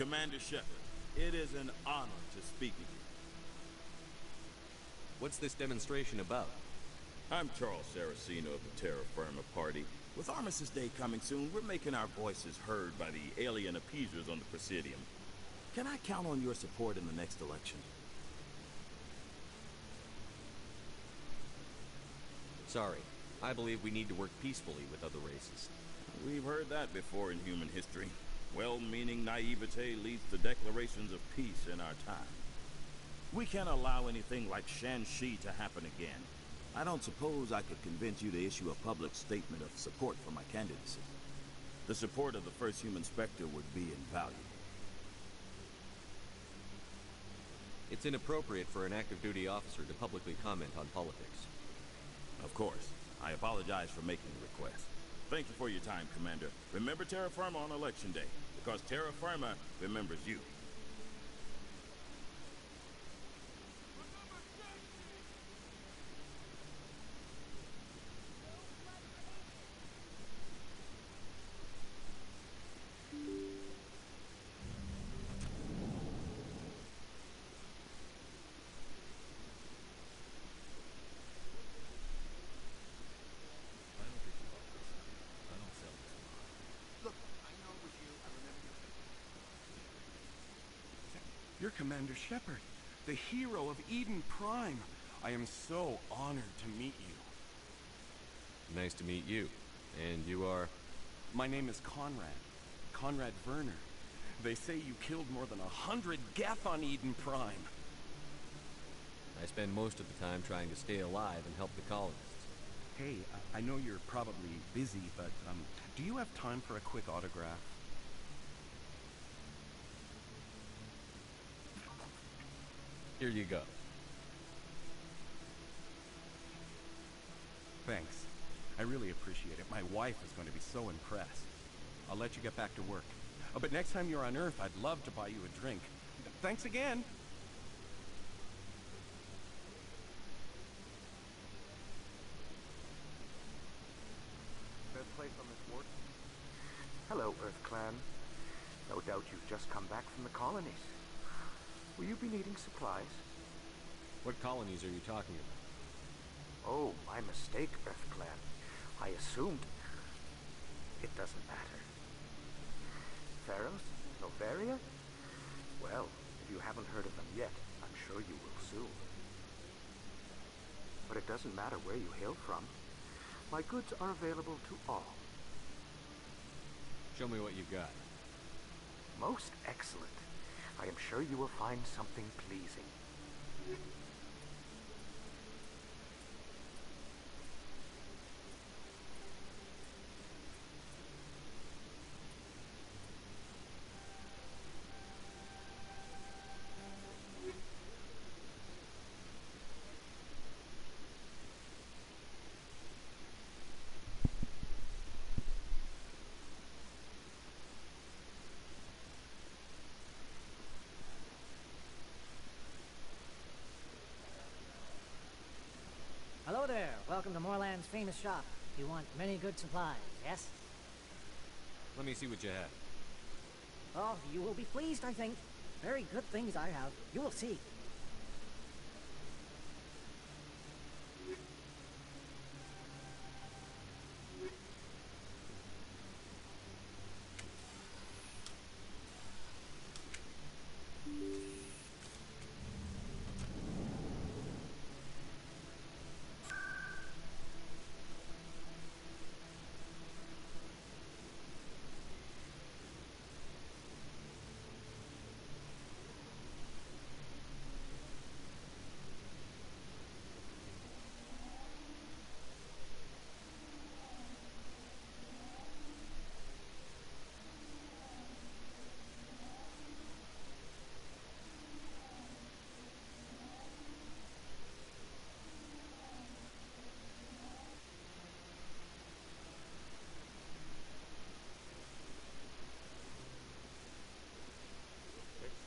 Commander Shepard, it is an honor to speak with you. What's this demonstration about? I'm Charles Saraceno of the Terra Firma Party. With Armistice Day coming soon, we're making our voices heard by the alien appeasers on the Presidium. Can I count on your support in the next election? Sorry. I believe we need to work peacefully with other races. We've heard that before in human history. Well-meaning naivete leads to declarations of peace in our time. We can't allow anything like Shan-Shi to happen again. I don't suppose I could convince you to issue a public statement of support for my candidacy. The support of the first human Spectre would be invaluable. It's inappropriate for an active duty officer to publicly comment on politics. Of course. I apologize for making the request. Thank you for your time, Commander. Remember Terra Firma on Election Day, because Terra Firma remembers you. You're Commander Shepard, the hero of Eden Prime. I am so honored to meet you. Nice to meet you. And you are? My name is Conrad. Conrad Werner. They say you killed more than 100 Geth on Eden Prime. I spend most of the time trying to stay alive and help the colonists. Hey, I know you're probably busy, but do you have time for a quick autograph? Here you go. Thanks. I really appreciate it. My wife is going to be so impressed. I'll let you get back to work. Oh, but next time you're on Earth, I'd love to buy you a drink. Thanks again! Best place on this ward? Hello, Earth Clan. No doubt you've just come back from the colonies. Will you be needing supplies? What colonies are you talking about? Oh, my mistake, Earth Clan. I assumed... It doesn't matter. Pharaohs? Noveria? Well, if you haven't heard of them yet, I'm sure you will soon. But it doesn't matter where you hail from. My goods are available to all. Show me what you've got. Most excellent. I am sure you will find something pleasing. Hello there. Welcome to Morland's famous shop. You want many good supplies, yes? Let me see what you have. Oh, you will be pleased, I think. Very good things I have. You will see.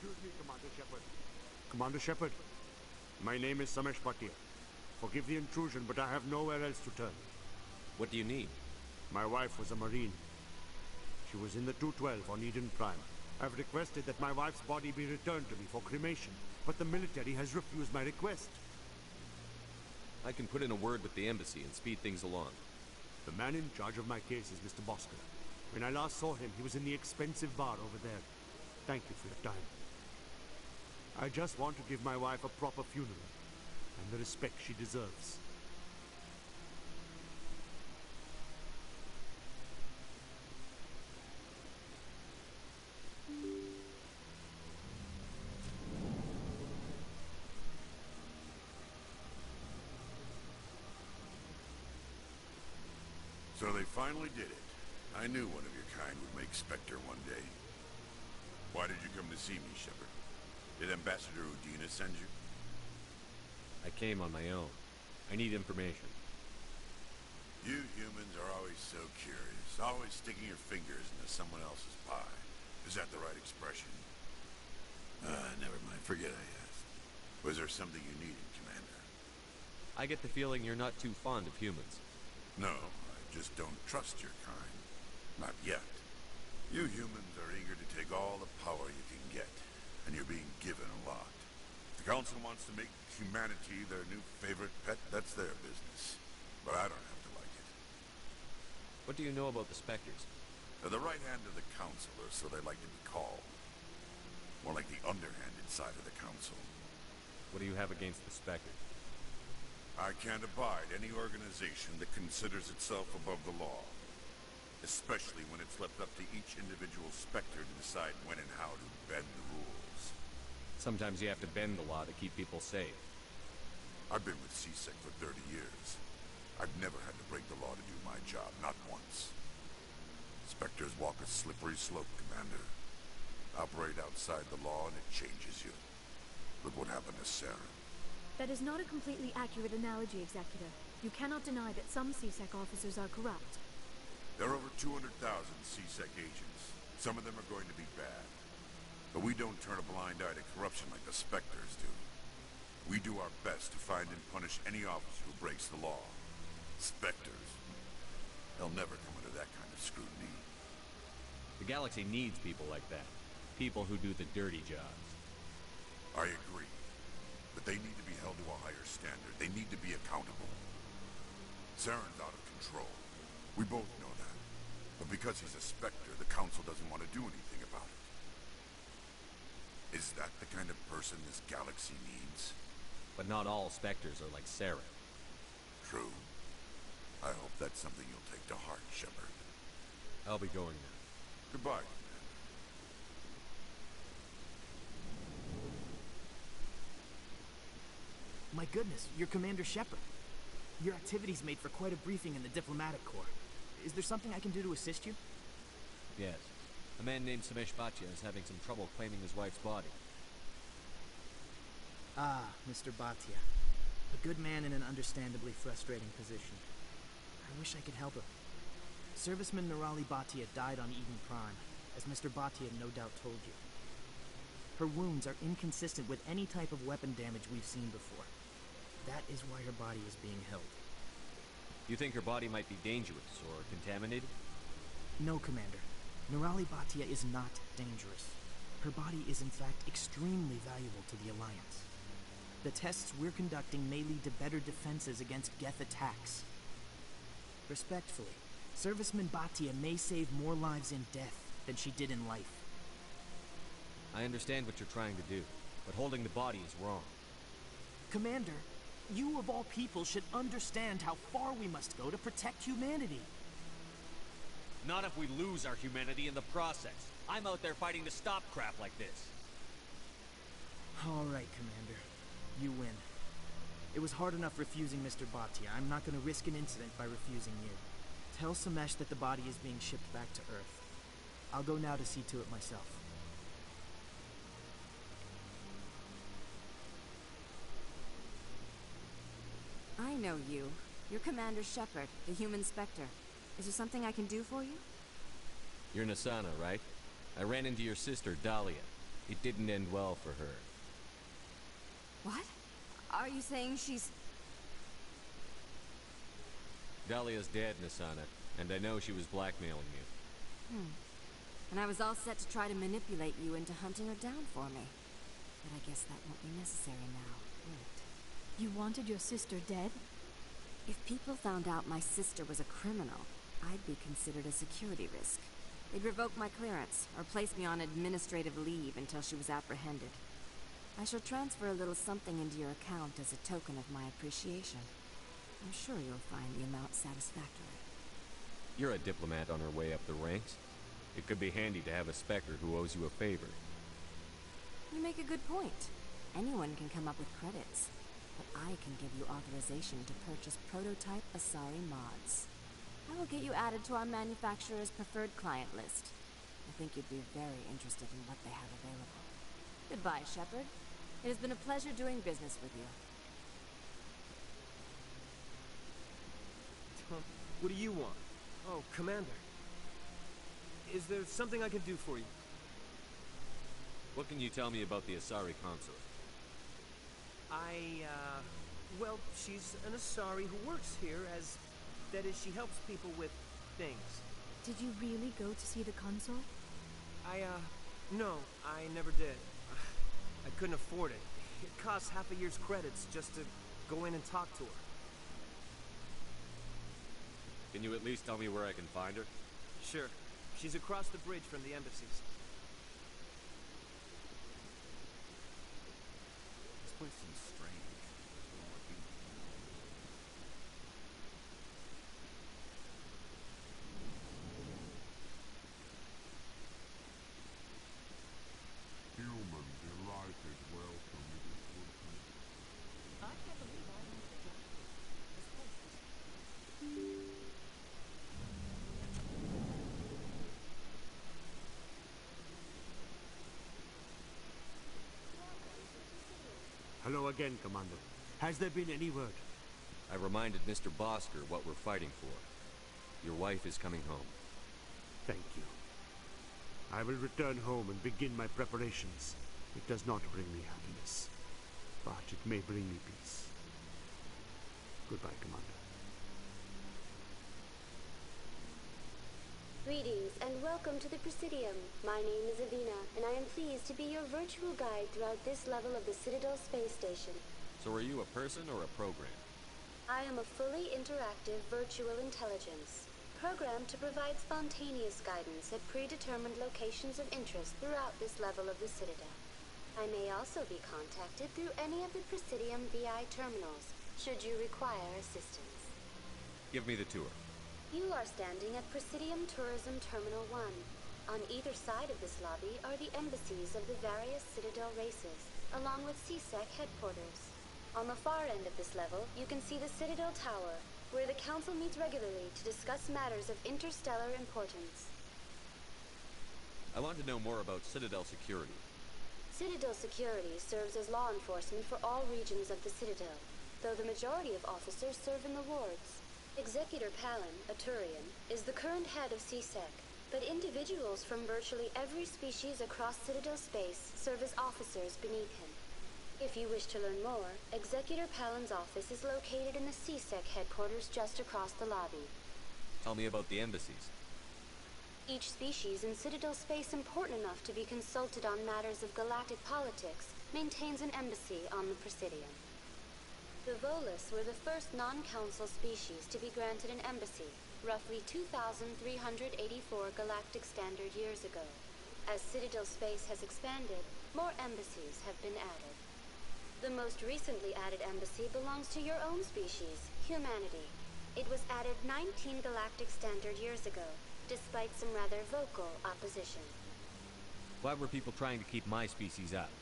Excuse me, Commander Shepard. Commander Shepard, my name is Samesh Bhatia. Forgive the intrusion, but I have nowhere else to turn. What do you need? My wife was a Marine. She was in the 212 on Eden Prime. I've requested that my wife's body be returned to me for cremation, but the military has refused my request. I can put in a word with the embassy and speed things along. The man in charge of my case is Mr. Bosco. When I last saw him, he was in the expensive bar over there. Thank you for your time. I just want to give my wife a proper funeral, and the respect she deserves. So they finally did it. I knew one of your kind would make Spectre one day. Why did you come to see me, Shepard? Did Ambassador Udina send you? I came on my own. I need information. You humans are always so curious, always sticking your fingers into someone else's pie. Is that the right expression? Never mind. Forget I asked. Was there something you needed, Commander? I get the feeling you're not too fond of humans. No, I just don't trust your kind. Not yet. You humans are eager to take all the power you can get, and you're being given a lot. If the Council wants to make humanity their new favorite pet, that's their business. But I don't have to like it. What do you know about the Spectres? They're the right hand of the Council, or so they like to be called. More like the underhanded side of the Council. What do you have against the Spectres? I can't abide any organization that considers itself above the law. Especially when it's left up to each individual Spectre to decide when and how to bend the rules. Sometimes you have to bend the law to keep people safe. I've been with CSEC for 30 years. I've never had to break the law to do my job, not once. Spectres walk a slippery slope, Commander. Operate outside the law and it changes you. Look what happened to Saren. That is not a completely accurate analogy, Executive. You cannot deny that some CSEC officers are corrupt. There are over 200,000 CSEC agents. Some of them are going to be bad. But we don't turn a blind eye to corruption like the Spectres do. We do our best to find and punish any officer who breaks the law. Spectres. They'll never come under that kind of scrutiny. The galaxy needs people like that. People who do the dirty jobs. I agree. But they need to be held to a higher standard. They need to be accountable. Saren's out of control. We both know that. But because he's a Spectre, the Council doesn't want to do anything about it. Is that the kind of person this galaxy needs? But not all Spectres are like Saren. True. I hope that's something you'll take to heart, Shepard. I'll be going now. Goodbye, Commander. My goodness, you're Commander Shepard. Your activities made for quite a briefing in the Diplomatic Corps. Is there something I can do to assist you? Yes. A man named Samesh Bhatia is having some trouble claiming his wife's body. Ah, Mr. Bhatia. A good man in an understandably frustrating position. I wish I could help him. Serviceman Nirali Bhatia died on Eden Prime, as Mr. Bhatia no doubt told you. Her wounds are inconsistent with any type of weapon damage we've seen before. That is why her body is being held. You think her body might be dangerous or contaminated? No, Commander. Nirali Bhatia is not dangerous. Her body is in fact extremely valuable to the Alliance. The tests we're conducting may lead to better defenses against Geth attacks. Respectfully, Serviceman Bhatia may save more lives in death than she did in life. I understand what you're trying to do, but holding the body is wrong. Commander, you of all people should understand how far we must go to protect humanity. Not if we lose our humanity in the process. I'm out there fighting to stop crap like this. All right, Commander. You win. It was hard enough refusing Mr. Bhatia. I'm not going to risk an incident by refusing you. Tell Samesh that the body is being shipped back to Earth. I'll go now to see to it myself. I know you. You're Commander Shepard, the human Spectre. Is there something I can do for you? You're Nassana, right? I ran into your sister, Dahlia. It didn't end well for her. What? Are you saying she's... Dahlia's dead, Nassana, and I know she was blackmailing you. And I was all set to try to manipulate you into hunting her down for me. But I guess that won't be necessary now, will it? You wanted your sister dead? If people found out my sister was a criminal, I'd be considered a security risk. They'd revoke my clearance, or place me on administrative leave until she was apprehended. I shall transfer a little something into your account as a token of my appreciation. I'm sure you'll find the amount satisfactory. You're a diplomat on her way up the ranks. It could be handy to have a Spectre who owes you a favor. You make a good point. Anyone can come up with credits, but I can give you authorization to purchase prototype Asari mods. I will get you added to our manufacturer's preferred client list. I think you'd be very interested in what they have available. Goodbye, Shepard. It has been a pleasure doing business with you. What do you want? Oh, Commander. Is there something I can do for you? What can you tell me about the Asari consort? Well, she's an Asari who works here as... That is, she helps people with things. Did you really go to see the console? No, I never did. I couldn't afford it. It costs half a year's credits just to go in and talk to her. Can you at least tell me where I can find her? Sure. She's across the bridge from the embassies. This place seems strange. Human delighted welcome to this woodland. I can't believe I missed the job. This place is... Hello again, Commander. Has there been any word? I reminded Mr. Bosker what we're fighting for. Your wife is coming home. Thank you. I will return home and begin my preparations. It does not bring me happiness, but it may bring me peace. Goodbye, Commander. Greetings and welcome to the Presidium. My name is Avina, and I am pleased to be your virtual guide throughout this level of the Citadel space station. So are you a person or a program? I am a fully interactive virtual intelligence, programmed to provide spontaneous guidance at predetermined locations of interest throughout this level of the Citadel. I may also be contacted through any of the Presidium VI terminals, should you require assistance. Give me the tour. You are standing at Presidium Tourism Terminal 1. On either side of this lobby are the embassies of the various Citadel races, along with CSEC headquarters. On the far end of this level, you can see the Citadel Tower, where the Council meets regularly to discuss matters of interstellar importance. I want to know more about Citadel security. Citadel security serves as law enforcement for all regions of the Citadel, though the majority of officers serve in the wards. Executor Palin, a Turian, is the current head of CSEC, but individuals from virtually every species across Citadel space serve as officers beneath him. If you wish to learn more, Executor Palin's office is located in the CSEC headquarters just across the lobby. Tell me about the embassies. Each species in Citadel space important enough to be consulted on matters of galactic politics maintains an embassy on the Presidium. The Volus were the first non-council species to be granted an embassy, roughly 2,384 galactic standard years ago. As Citadel space has expanded, more embassies have been added. The most recently added embassy belongs to your own species, humanity. It was added 19 galactic standard years ago, despite some rather vocal opposition. Why were people trying to keep my species out?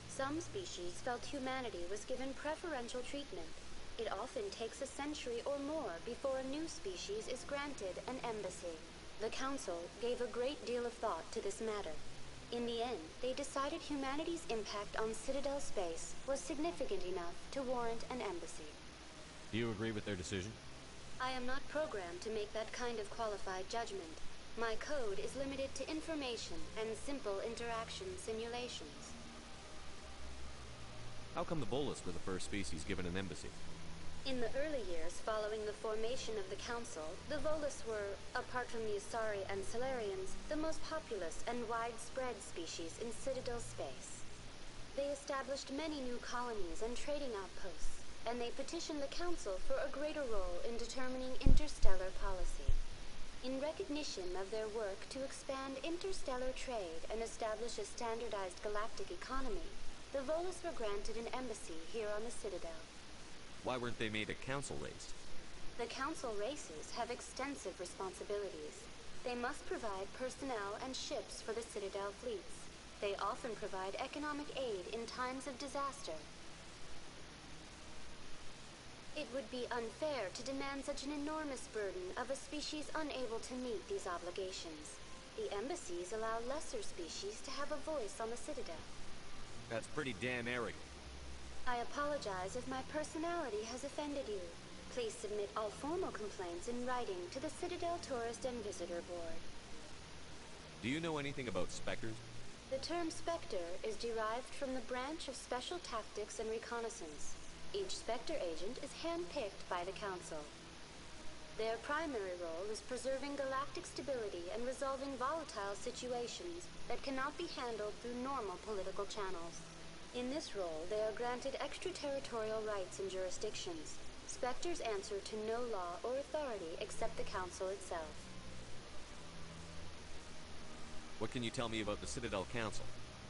Some species felt humanity was given preferential treatment. It often takes a century or more before a new species is granted an embassy. The Council gave a great deal of thought to this matter. In the end, they decided humanity's impact on Citadel space was significant enough to warrant an embassy. Do you agree with their decision? I am not programmed to make that kind of qualified judgment. My code is limited to information and simple interaction simulations. How come the Volus were the first species given an embassy? In the early years following the formation of the Council, the Volus were, apart from the Asari and Solarians, the most populous and widespread species in Citadel space. They established many new colonies and trading outposts, and they petitioned the Council for a greater role in determining interstellar policy. In recognition of their work to expand interstellar trade and establish a standardized galactic economy, the Volus were granted an embassy here on the Citadel. Why weren't they made a council race? The Council races have extensive responsibilities. They must provide personnel and ships for the Citadel fleets. They often provide economic aid in times of disaster. It would be unfair to demand such an enormous burden of a species unable to meet these obligations. The embassies allow lesser species to have a voice on the Citadel. That's pretty damn arrogant. I apologize if my personality has offended you. Please submit all formal complaints in writing to the Citadel Tourist and Visitor Board. Do you know anything about Spectres? The term Spectre is derived from the branch of Special Tactics and Reconnaissance. Each Spectre agent is hand-picked by the Council. Their primary role is preserving galactic stability and resolving volatile situations that cannot be handled through normal political channels. In this role, they are granted extraterritorial rights and jurisdictions. Spectres answer to no law or authority except the Council itself. What can you tell me about the Citadel Council?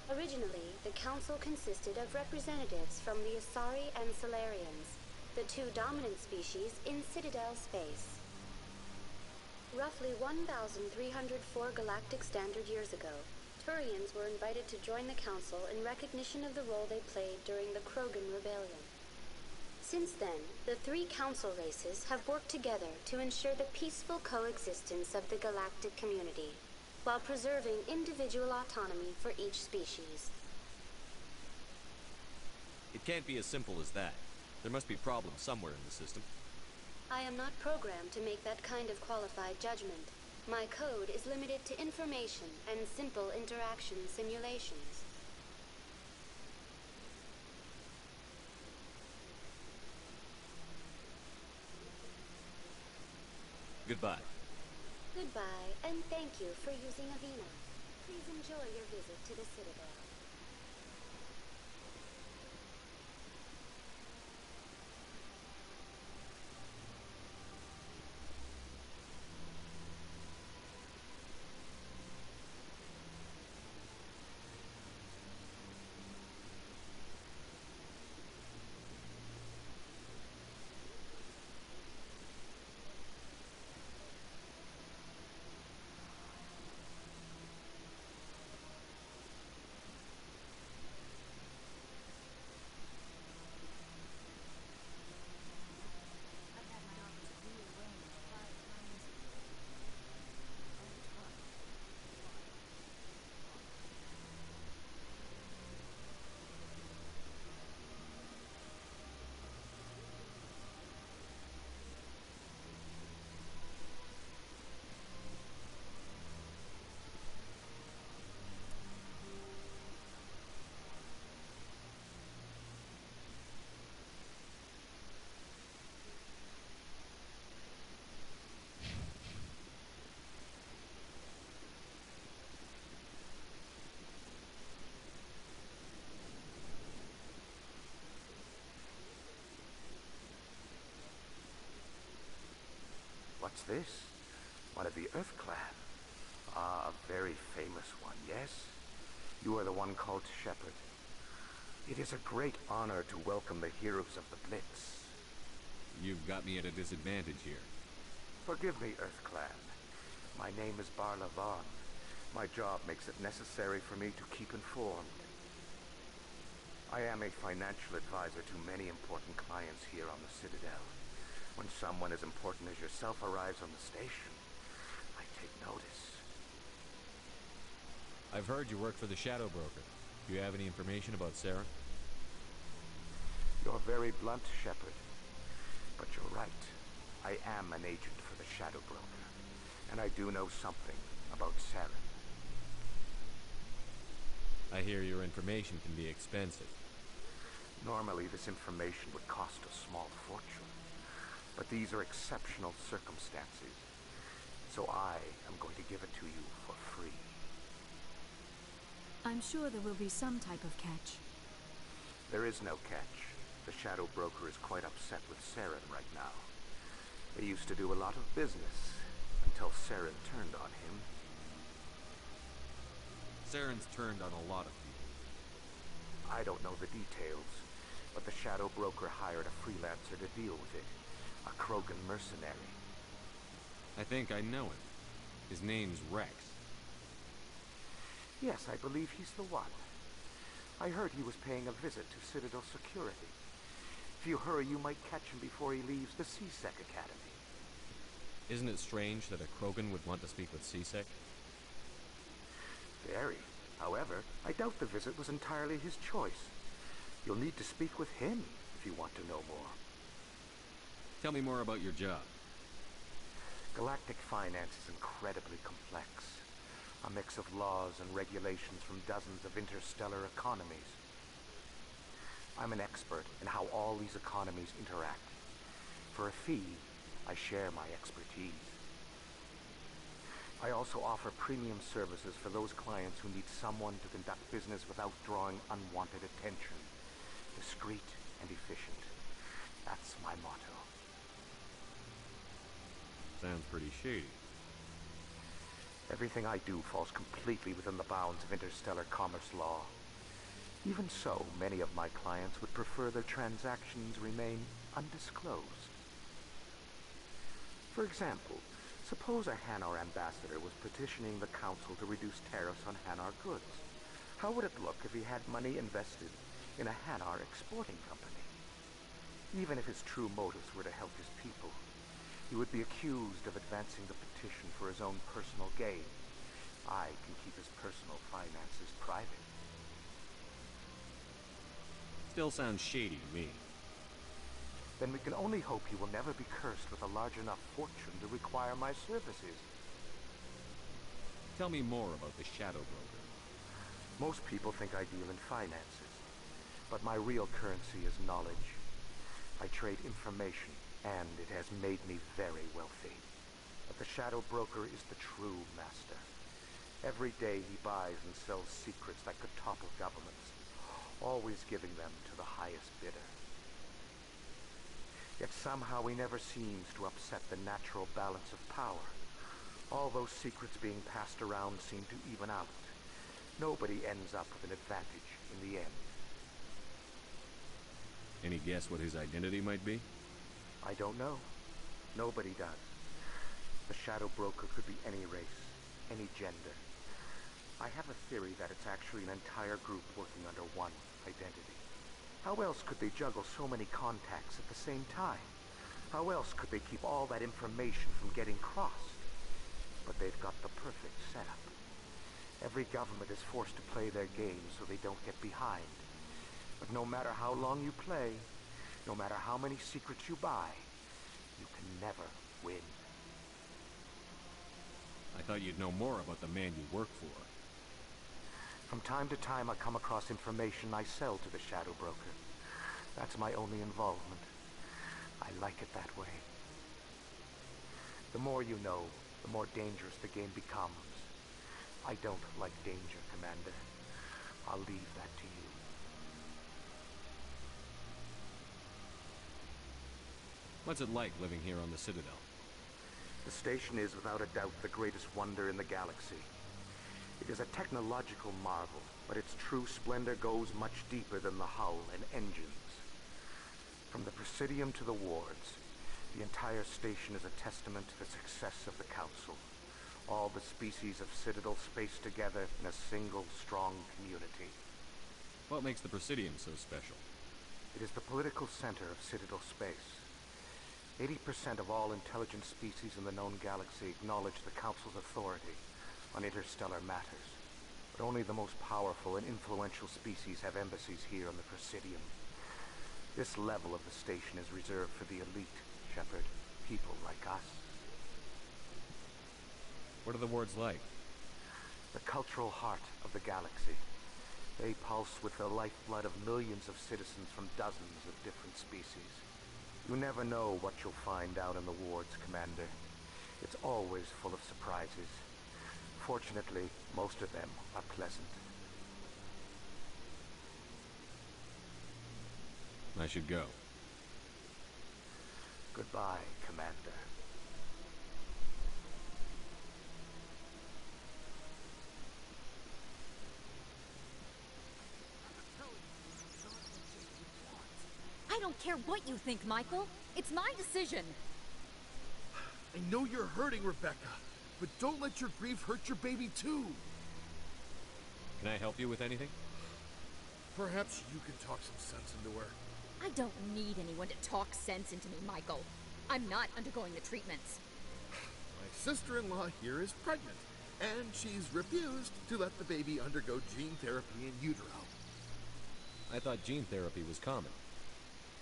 Originally, the Council consisted of representatives from the Asari and Solarians, the two dominant species in Citadel space. Roughly 1,304 galactic standard years ago, Turians were invited to join the Council in recognition of the role they played during the Krogan Rebellion. Since then, the three Council races have worked together to ensure the peaceful coexistence of the galactic community, while preserving individual autonomy for each species. It can't be as simple as that. There must be problems somewhere in the system. I am not programmed to make that kind of qualified judgment. My code is limited to information and simple interaction simulations. Goodbye. Goodbye, and thank you for using Avina. Please enjoy your visit to the Citadel. What's this? One of the Earth Clan. Ah, a very famous one, yes? You are the one called Shepard. It is a great honor to welcome the heroes of the Blitz. You've got me at a disadvantage here. Forgive me, Earth Clan. My name is Barla Vaughn. My job makes it necessary for me to keep informed. I am a financial advisor to many important clients here on the Citadel. When someone as important as yourself arrives on the station, I take notice. I've heard you work for the Shadow Broker. Do you have any information about Saren? You're very blunt, Shepard. But you're right. I am an agent for the Shadow Broker, and I do know something about Saren. I hear your information can be expensive. Normally, this information would cost a small fortune. But these are exceptional circumstances, so I am going to give it to you for free. I'm sure there will be some type of catch. There is no catch. The Shadow Broker is quite upset with Saren right now. They used to do a lot of business, until Saren turned on him. Saren's turned on a lot of people. I don't know the details, but the Shadow Broker hired a freelancer to deal with it. A Krogan mercenary. I think I know him. His name's Rex. Yes, I believe he's the one. I heard he was paying a visit to Citadel Security. If you hurry, you might catch him before he leaves the C-Sec Academy. Isn't it strange that a Krogan would want to speak with C-Sec? Very. However, I doubt the visit was entirely his choice. You'll need to speak with him if you want to know more. Tell me more about your job. Galactic finance is incredibly complex. A mix of laws and regulations from dozens of interstellar economies. I'm an expert in how all these economies interact. For a fee, I share my expertise. I also offer premium services for those clients who need someone to conduct business without drawing unwanted attention. Discreet and efficient. That's my motto. Sounds pretty shady. Everything I do falls completely within the bounds of interstellar commerce law. Even so, many of my clients would prefer their transactions remain undisclosed. For example, suppose a Hanar ambassador was petitioning the council to reduce tariffs on Hanar goods. How would it look if he had money invested in a Hanar exporting company? Even if his true motives were to help his people, he would be accused of advancing the petition for his own personal gain. I can keep his personal finances private. Still sounds shady to me. Then we can only hope he will never be cursed with a large enough fortune to require my services. Tell me more about the Shadow Broker. Most people think I deal in finances, but my real currency is knowledge. I trade information, and it has made me very wealthy. But the Shadow Broker is the true master. Every day he buys and sells secrets that could topple governments, always giving them to the highest bidder. Yet somehow he never seems to upset the natural balance of power. All those secrets being passed around seem to even out. Nobody ends up with an advantage in the end. Any guess what his identity might be? I don't know. Nobody does. The Shadow Broker could be any race, any gender. I have a theory that it's actually an entire group working under one identity. How else could they juggle so many contacts at the same time? How else could they keep all that information from getting crossed? But they've got the perfect setup. Every government is forced to play their game so they don't get behind. But no matter how long you play, no matter how many secrets you buy, you can never win. I thought you'd know more about the man you work for. From time to time I come across information I sell to the Shadow Broker. That's my only involvement. I like it that way. The more you know, the more dangerous the game becomes. I don't like danger, Commander. I'll leave that to you. What's it like living here on the Citadel? The station is without a doubt the greatest wonder in the galaxy. It is a technological marvel, but its true splendor goes much deeper than the hull and engines. From the Presidium to the wards, the entire station is a testament to the success of the Council. All the species of Citadel spaced together in a single, strong community. What makes the Presidium so special? It is the political center of Citadel space. 80% of all intelligent species in the known galaxy acknowledge the Council's authority on interstellar matters. But only the most powerful and influential species have embassies here on the Presidium. This level of the station is reserved for the elite, Shepard. People like us. What are the wards like? The cultural heart of the galaxy. They pulse with the lifeblood of millions of citizens from dozens of different species. You never know what you'll find out in the wards, Commander. It's always full of surprises. Fortunately, most of them are pleasant. I should go. Goodbye, Commander. I don't care what you think, Michael. It's my decision. I know you're hurting, Rebecca, but don't let your grief hurt your baby too. Can I help you with anything? Perhaps you can talk some sense into her. I don't need anyone to talk sense into me, Michael. I'm not undergoing the treatments. My sister-in-law here is pregnant, and she's refused to let the baby undergo gene therapy in utero. I thought gene therapy was common.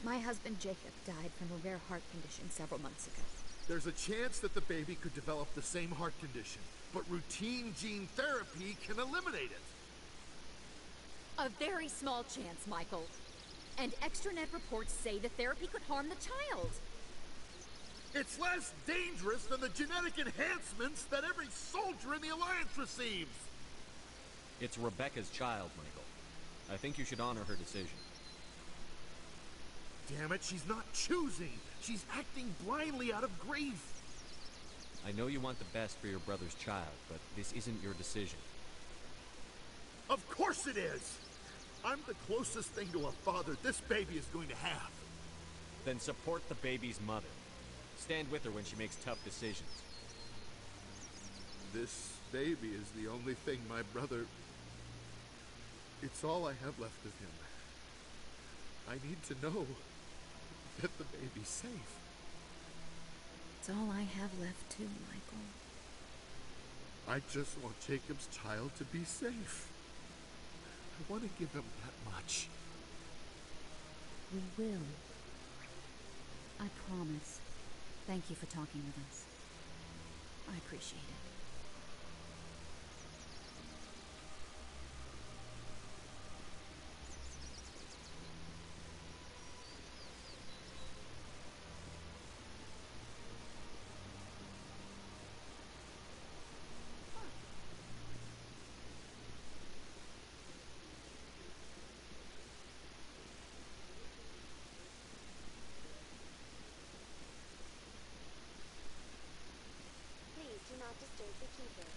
My husband Jacob died from a rare heart condition several months ago. There's a chance that the baby could develop the same heart condition, but routine gene therapy can eliminate it. A very small chance, Michael. And extranet reports say the therapy could harm the child. It's less dangerous than the genetic enhancements that every soldier in the Alliance receives. It's Rebecca's child, Michael. I think you should honor her decision. Damn it, she's not choosing. She's acting blindly out of grief. I know you want the best for your brother's child, but this isn't your decision. Of course it is! I'm the closest thing to a father this baby is going to have. Then support the baby's mother. Stand with her when she makes tough decisions. This baby is the only thing my brother... It's all I have left of him. I need to know that the baby's safe. It's all I have left too, Michael. I just want Jacob's child to be safe. I want to give him that much. We will. I promise. Thank you for talking with us. I appreciate it. Do not disturb the keeper.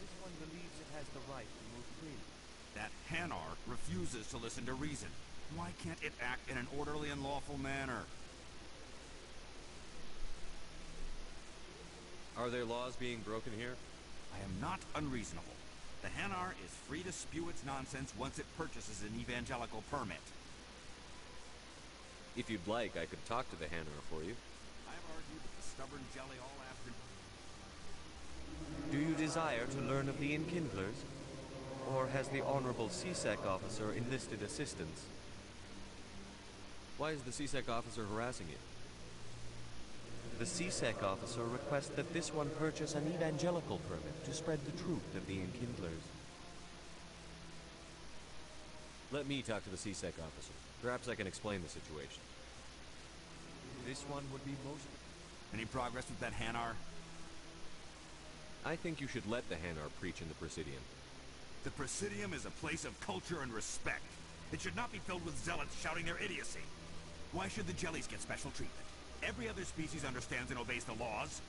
This one believes it has the right to move freely. That Hanar refuses to listen to reason. Why can't it act in an orderly and lawful manner? Are there laws being broken here? I am not unreasonable. The Hanar is free to spew its nonsense once it purchases an evangelical permit. If you'd like, I could talk to the Hanar for you. I've argued with the stubborn jelly all afternoon. Do you desire to learn of the Enkindlers? Or has the Honorable CSEC officer enlisted assistance? Why is the CSEC officer harassing you? The CSEC officer requests that this one purchase an evangelical permit to spread the truth of the Enkindlers. Let me talk to the CSEC officer. Perhaps I can explain the situation. This one would be most... Any progress with that Hanar? I think you should let the Hanar preach in the Presidium. The Presidium is a place of culture and respect. It should not be filled with zealots shouting their idiocy. Why should the jellies get special treatment? Every other species understands and obeys the laws.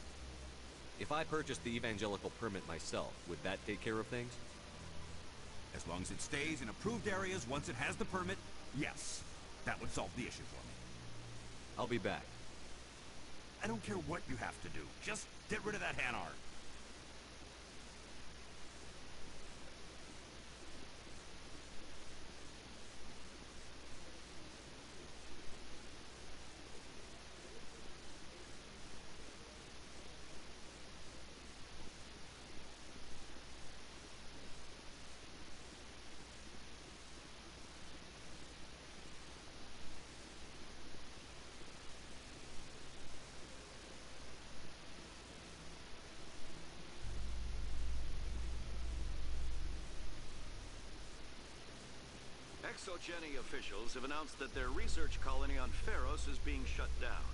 If I purchased the evangelical permit myself, would that take care of things? As long as it stays in approved areas once it has the permit, yes. That would solve the issue for me. I'll be back. I don't care what you have to do. Just get rid of that Hanar. ExoGeni officials have announced that their research colony on Pharos is being shut down.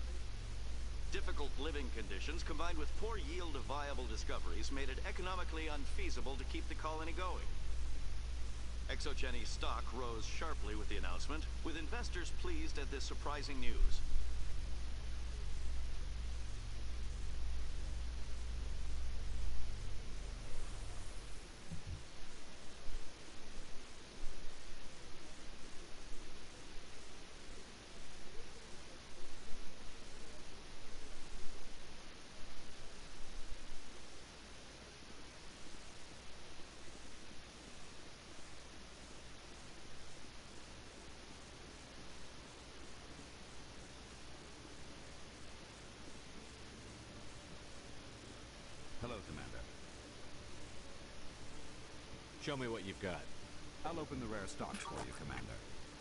Difficult living conditions combined with poor yield of viable discoveries made it economically unfeasible to keep the colony going. ExoGeni's stock rose sharply with the announcement, with investors pleased at this surprising news. Hello, Commander. Show me what you've got. I'll open the rare stocks for you, Commander.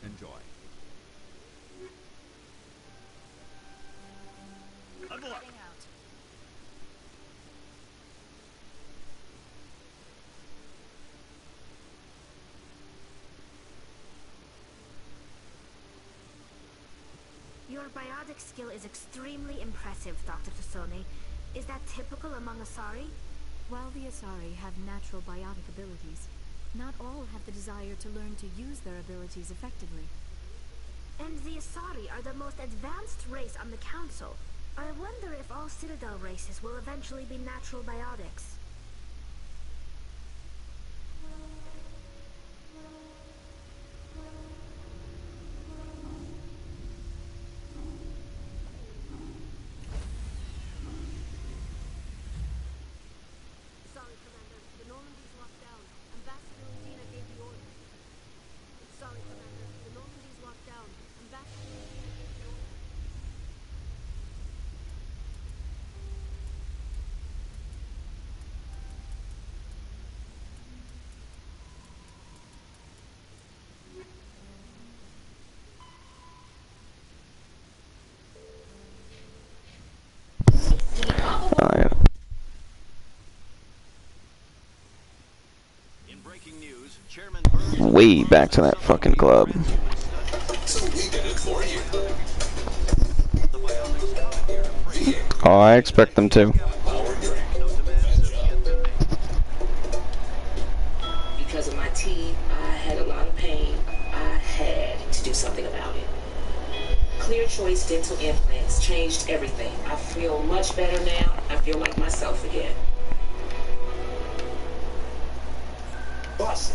Enjoy. Good luck. Your biotic skill is extremely impressive, Dr. Tassoni. Is that typical among Asari? While the Asari have natural biotic abilities, not all have the desire to learn to use their abilities effectively. And the Asari are the most advanced race on the Council. I wonder if all Citadel races will eventually be natural biotics. Sorry, Commander. The Normandy's locked down. Ambassador Udina gave the order. Sorry, Commander. The Normandy's locked down. Ambassador Udina gave the order. In breaking news, Chairman Way back to that fucking club. Oh, I expect them to. Because of my teeth, I had a lot of pain. I had to do something about it. Clear Choice Dental Implants changed everything. I feel much better now. I feel like myself again. Boss.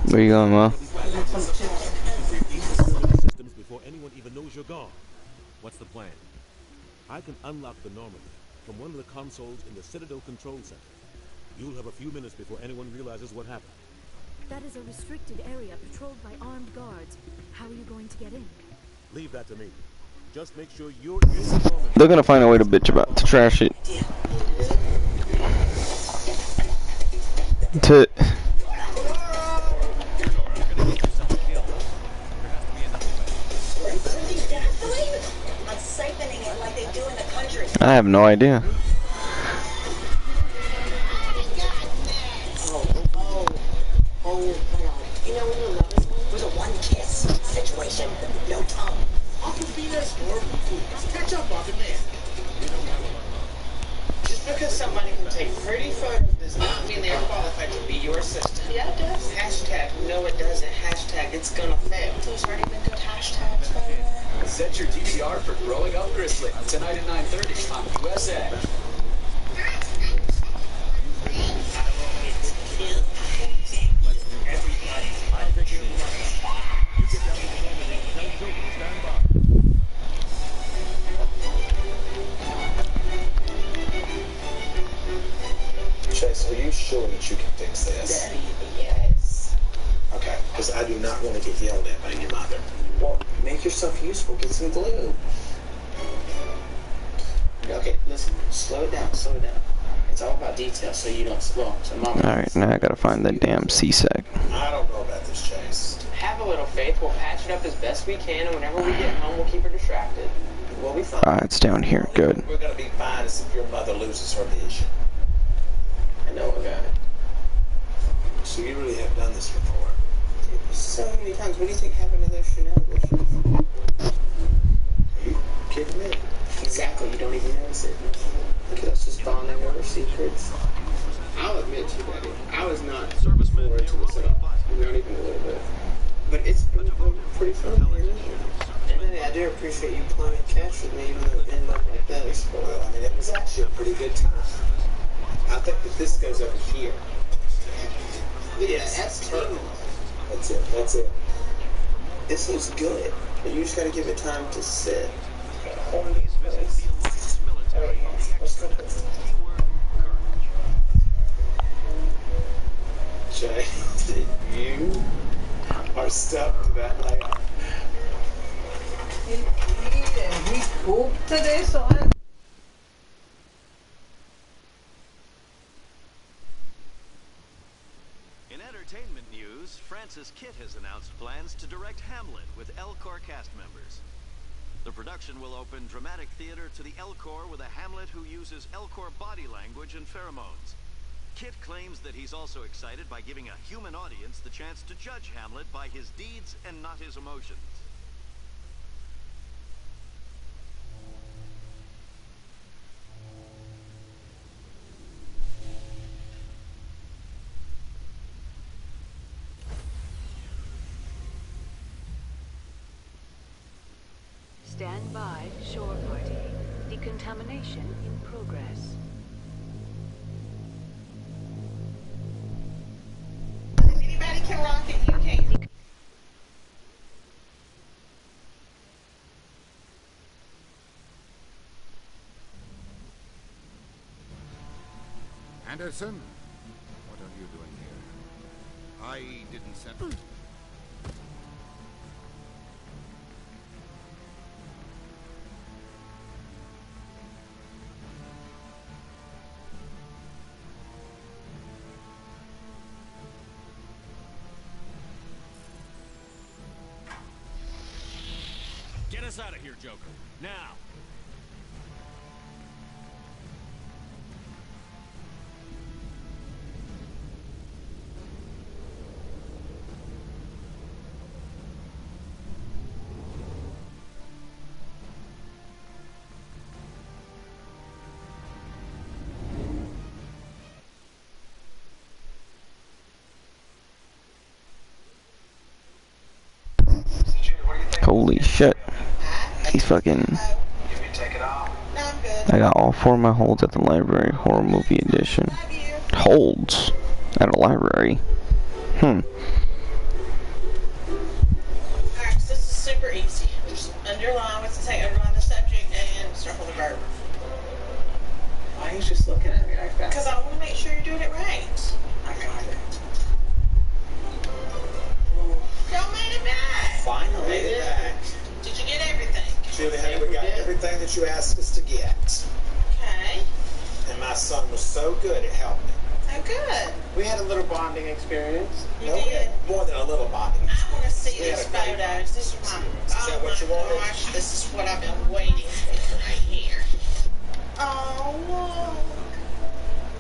Where you going, Ma? Systems before anyone even knows you're gone. What's the plan? I can unlock the Normandy from one of the consoles in the Citadel Control Center. You'll have a few minutes before anyone realizes what happened. That is a restricted area patrolled by armed guards. How are you going to get in? Leave that to me. Just make sure you're in the Normandy. They're gonna find a way to bitch about, to trash it. To I have no idea. You know, we're the one kiss situation, no tongue. Uncle Venus or catch up, Bucket Man. Just because somebody can take pretty photos does not mean they're qualified to be your assistant. Yeah, it does. Hashtag, no it doesn't. Hashtag, it's gonna fail. Those aren't even good hashtags, by the way. Set your DVR for Growing Up Grizzly tonight at 9:30 on USA. Chase, are you sure that you can fix this? Daddy, yes. Okay, because I do not want to get yelled at by your mother. Well, make yourself useful. Get some glue. Okay, listen, slow it down, slow it down. It's all about detail, so you don't slow. So mom. Alright, now I gotta find the damn CSEC. I don't know about this, Chase. Have a little faith. We'll patch it up as best we can, and whenever we get home, we'll keep her distracted. We'll be fine. It's down here. Good. We're gonna be fine as if your mother loses her vision. I know I got it. So you really have done this before? So many times. What do you think happened to those Chanel dishes? Are you kidding me? Exactly. You don't even notice it. Look at us just bonding over secrets. I'll admit to you, Betty, I was not forward to this at all. Not even a little bit. But it's been pretty fun, you know? And Betty, I do appreciate you playing catch with me, even though it ended up like this. Well, I mean, it was actually a pretty good time. I think that this goes over here. Yeah, that's teamwork. That's it, that's it. This looks good, but you just gotta give it time to sit. Let's go. Jay, you are stuck to that layout. We pooped today, so I'm... In entertainment news, Francis Kitt has announced plans to direct Hamlet with Elcor cast members. The production will open dramatic theater to the Elcor with a Hamlet who uses Elcor body language and pheromones. Kitt claims that he's also excited by giving a human audience the chance to judge Hamlet by his deeds and not his emotions. Stand by, shore party. Decontamination in progress. If anybody can rock it, you can. Anderson? What are you doing here? I didn't send... Get us out of here, Joker. Now! Holy shit. He's fucking... I got all 4 of my holds at the library, horror movie edition. Holds? At a library? Alright, so this is super easy. Just underline what's to say, underline the subject, and circle the verb. Why are you just looking at me like that? Because I want to make sure you're doing it right. I got it. Y'all made it back! Finally made it back. Did you get everything? Julie, honey, we got everything that you asked us to get. Okay. And my son was so good, it helped me. Oh, good. We had a little bonding experience. You did? More than a little bonding. I want to see these photos. This is my... Is that what you wanted? Gosh, this is what I've been waiting for right here. Oh, look.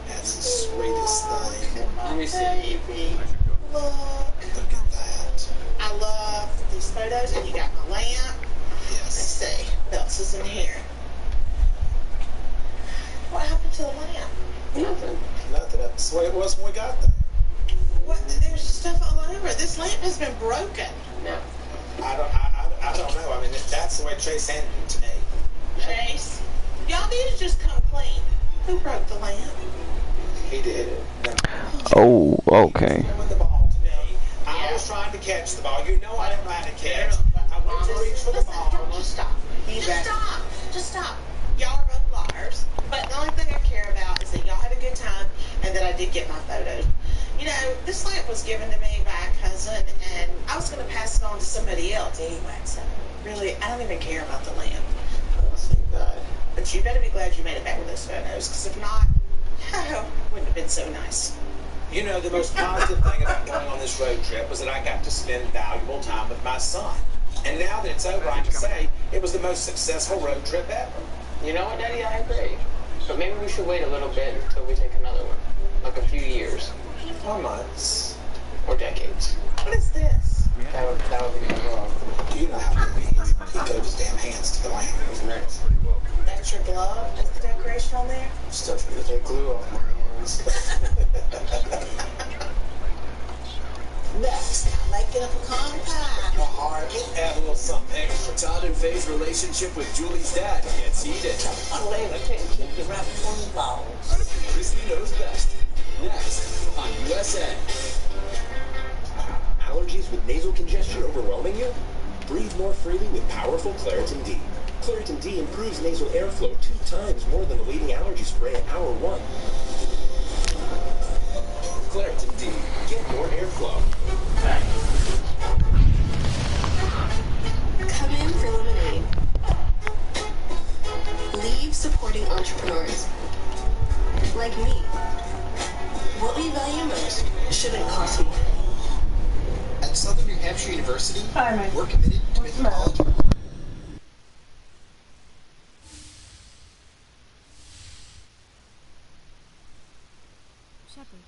That's the sweetest thing. Let me see. Baby. Look. Look at that. I love these photos, and you got my lamp. Yes. Let's see. What else is in here? What happened to the lamp? Nothing. Nothing. I That's the way it was when we got there. What? There's stuff all over. This lamp has been broken. No. I don't know. I mean, that's the way Chase handed it to me. Chase, y'all need to just come clean. Who broke the lamp? He did. Oh, okay. I was trying to catch the ball. You know I don't know how to catch. I went to reach for the ball. Just stop. Just stop. Y'all are both liars. But the only thing I care about is that y'all had a good time and that I did get my photos. You know, this lamp was given to me by a cousin, and I was going to pass it on to somebody else anyway. So, really, I don't even care about the lamp. But you better be glad you made it back with those photos, because if not, it wouldn't have been so nice. You know, the most positive thing about going on this road trip was that I got to spend valuable time with my son. And now that it's over, I can say it was the most successful road trip ever. You know what, Daddy? I agree. But maybe we should wait a little bit until we take another one. Like a few years. Or months. Or decades. What is this? That would be wrong. You know how he is. He glued his damn hands to the lamp. It was nice. That's your glove? Is the decoration on there? Stuff to get glue off my hands. Next, I like it up a pecan pie. A hard, add a little something extra. Todd and Faye's relationship with Julie's dad gets heated. Elena couldn't keep the rabbit from the balls. Christy knows best. Next on USA. Allergies with nasal congestion overwhelming you? Breathe more freely with powerful Claritin D. Claritin D improves nasal airflow 2 times more than the leading allergy spray at hour 1. Claritin D. Get more airflow. Come in for lemonade. Leave supporting entrepreneurs. Like me. What we value most shouldn't cost more. At Southern New Hampshire University, Hi, Mike. we're committed to making college. Shepard,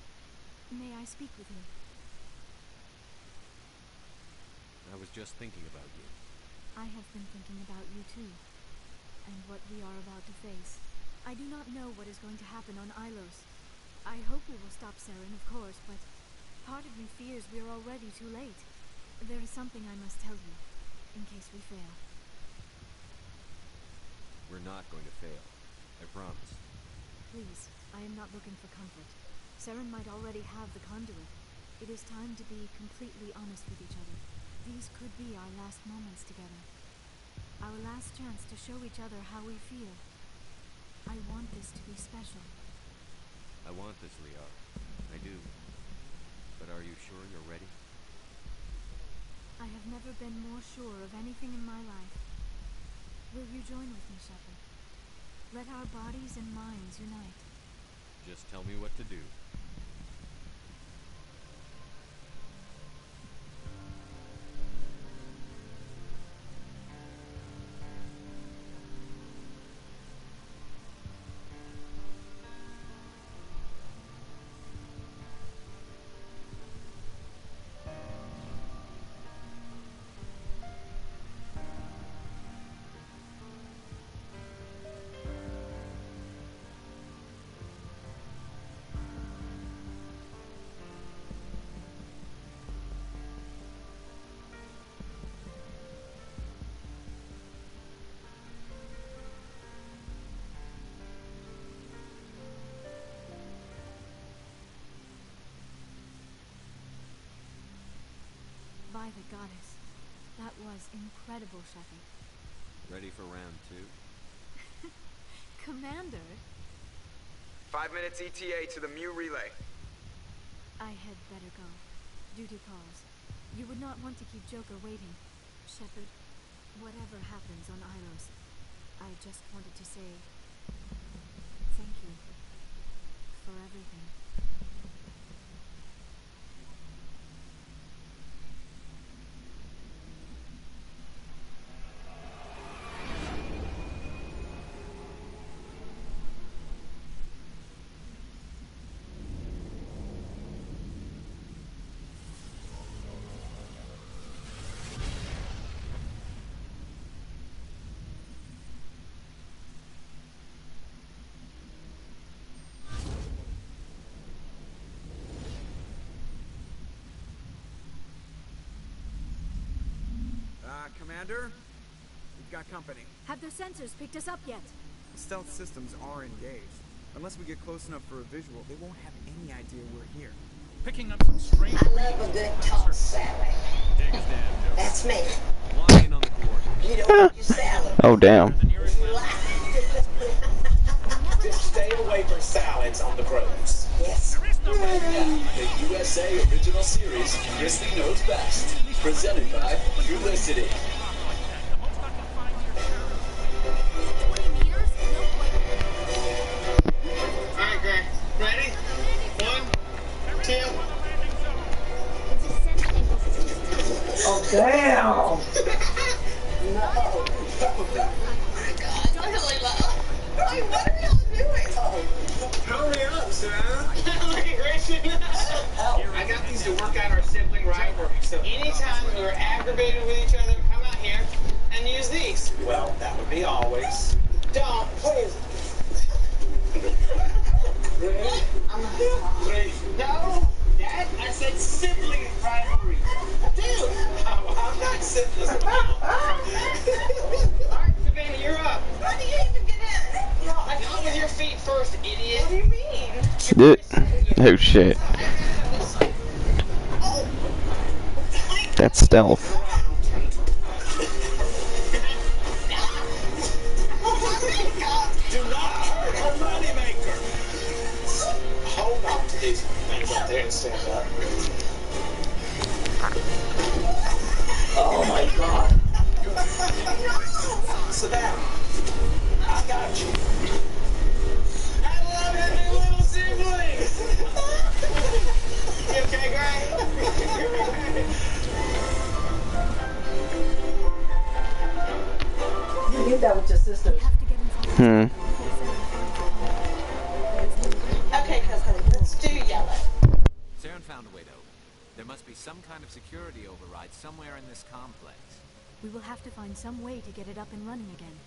may I speak with you? I was just thinking about you. I have been thinking about you too, and what we are about to face. I do not know what is going to happen on Ilos. I hope we will stop Saren, of course, but part of me fears we are already too late. There is something I must tell you, in case we fail. We're not going to fail. I promise. Please, I am not looking for comfort. Saren might already have the conduit. It is time to be completely honest with each other. These could be our last moments together. Our last chance to show each other how we feel. I want this to be special. I want this, Liara. I do. But are you sure you're ready? I have never been more sure of anything in my life. Will you join with me, Shepard? Let our bodies and minds unite. Just tell me what to do. By the goddess. That was incredible, Shepard. Ready for round 2? Commander? 5 minutes ETA to the Mu relay. I had better go. Duty calls. You would not want to keep Joker waiting. Shepard, whatever happens on Ilos, I just wanted to say thank you for everything. Commander. We've got company. Have their sensors picked us up yet? Stealth systems are engaged. Unless we get close enough for a visual, they won't have any idea we're here. Picking up some strange... I love a good tossed salad. Dig us down, Joe. That's me. Lock in on the coordinates. You don't want your salad. Oh, damn. Just stay away from salads on the groves. Yes. The USA Original Series, Crispy Knows Best. Presented by Trulicity. Alright, Greg. Ready? 1, 2. Oh, damn! No. God, really low. Wait, what are y'all doing? Hurry up, Savannah. Look at Grayson. I got these to work out our sibling rivalry. So anytime we're aggravated with each other, come out here and use these. Well, that would be always. Don't, please. No, Dad, I said sibling rivalry. Dude, I'm not sibling. Alright, Savannah, you're up. How do you even get in? I got with your feet first, idiot. What do you mean? Oh, shit. That's stealth. Do not hurt her moneymaker. Hold on to these things up there and stand up. Oh my God. Savannah, I got you. I love having little siblings. You okay, Greg? You did that with your sisters. Okay, cousin, let's do yellow. Saren found a way, though. There must be some kind of security override somewhere in this complex. We will have to find some way to get it up and running again.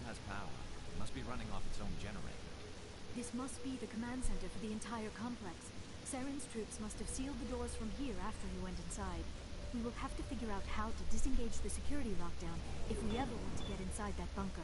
has power. It must be running off its own generator. This must be the command center for the entire complex. Saren's troops must have sealed the doors from here after he went inside. We will have to figure out how to disengage the security lockdown if we ever want to get inside that bunker.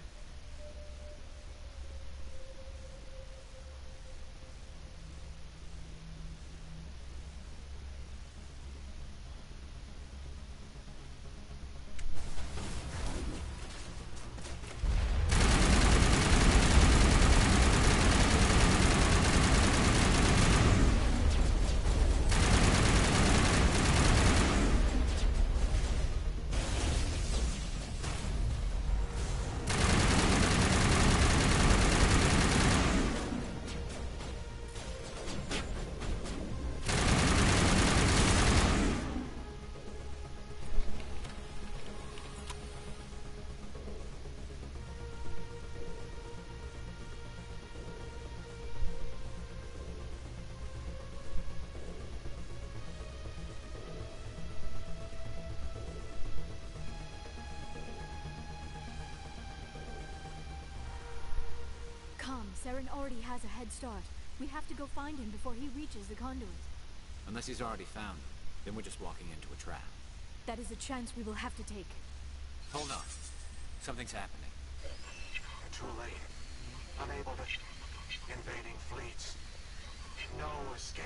Saren already has a head start. We have to go find him before he reaches the conduit. Unless he's already found it, then we're just walking into a trap. That is a chance we will have to take. Hold on. Something's happening. Too late. Unable to... Invading fleets. No escape.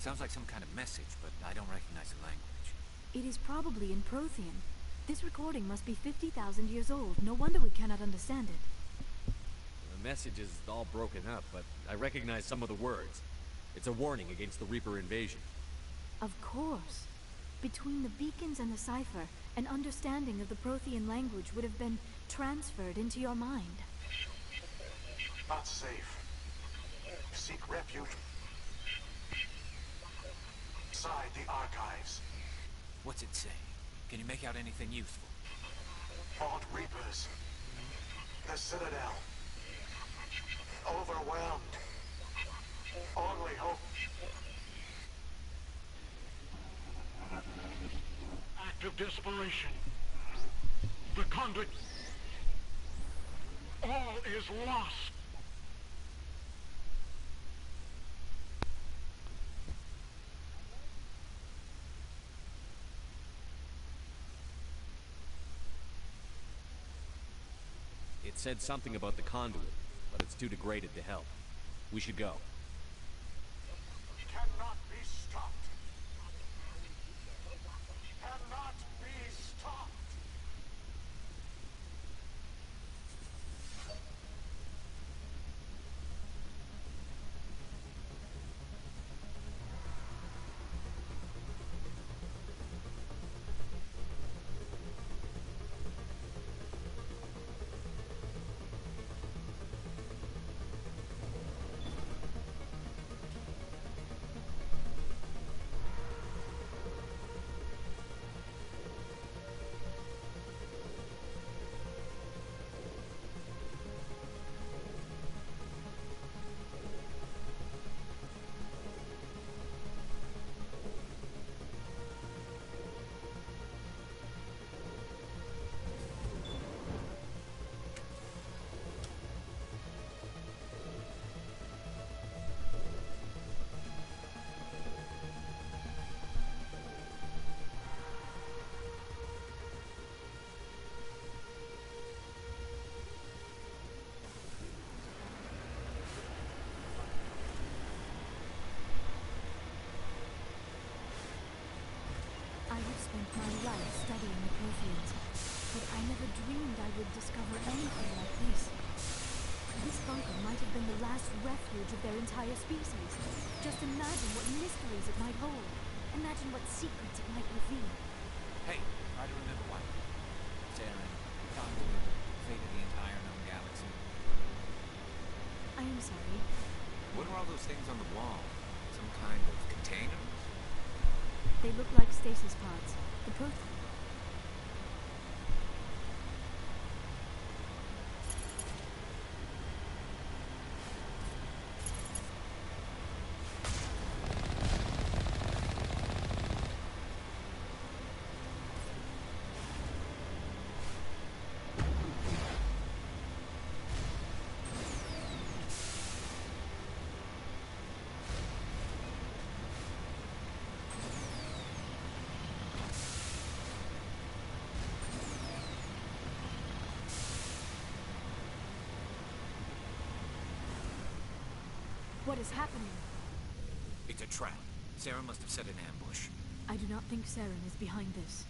Sounds like some kind of message, but I don't recognize the language. It is probably in Prothean. This recording must be 50,000 years old. No wonder we cannot understand it. The message is all broken up, but I recognize some of the words. It's a warning against the Reaper invasion. Of course. Between the beacons and the cipher, an understanding of the Prothean language would have been transferred into your mind. Not safe. Seek refuge inside the archives. What's it say? Can you make out anything useful? Vault Reapers. The Citadel. Overwhelmed. Only hope. Act of desperation. The conduit. All is lost. It said something about the conduit, but it's too degraded to help. We should go. Cannot be stopped. Cannot be stopped. I have spent my life studying the Protheans, but I never dreamed I would discover anything like this. This bunker might have been the last refuge of their entire species. Just imagine what mysteries it might hold. Imagine what secrets it might reveal. Hey, try to remember one. Saren, conduit, fate of the entire known galaxy. I am sorry. What are all those things on the wall? Some kind of container? They look like stasis pods. The Prothean. What is happening? It's a trap. Sarah must have set an ambush. I do not think Saren is behind this.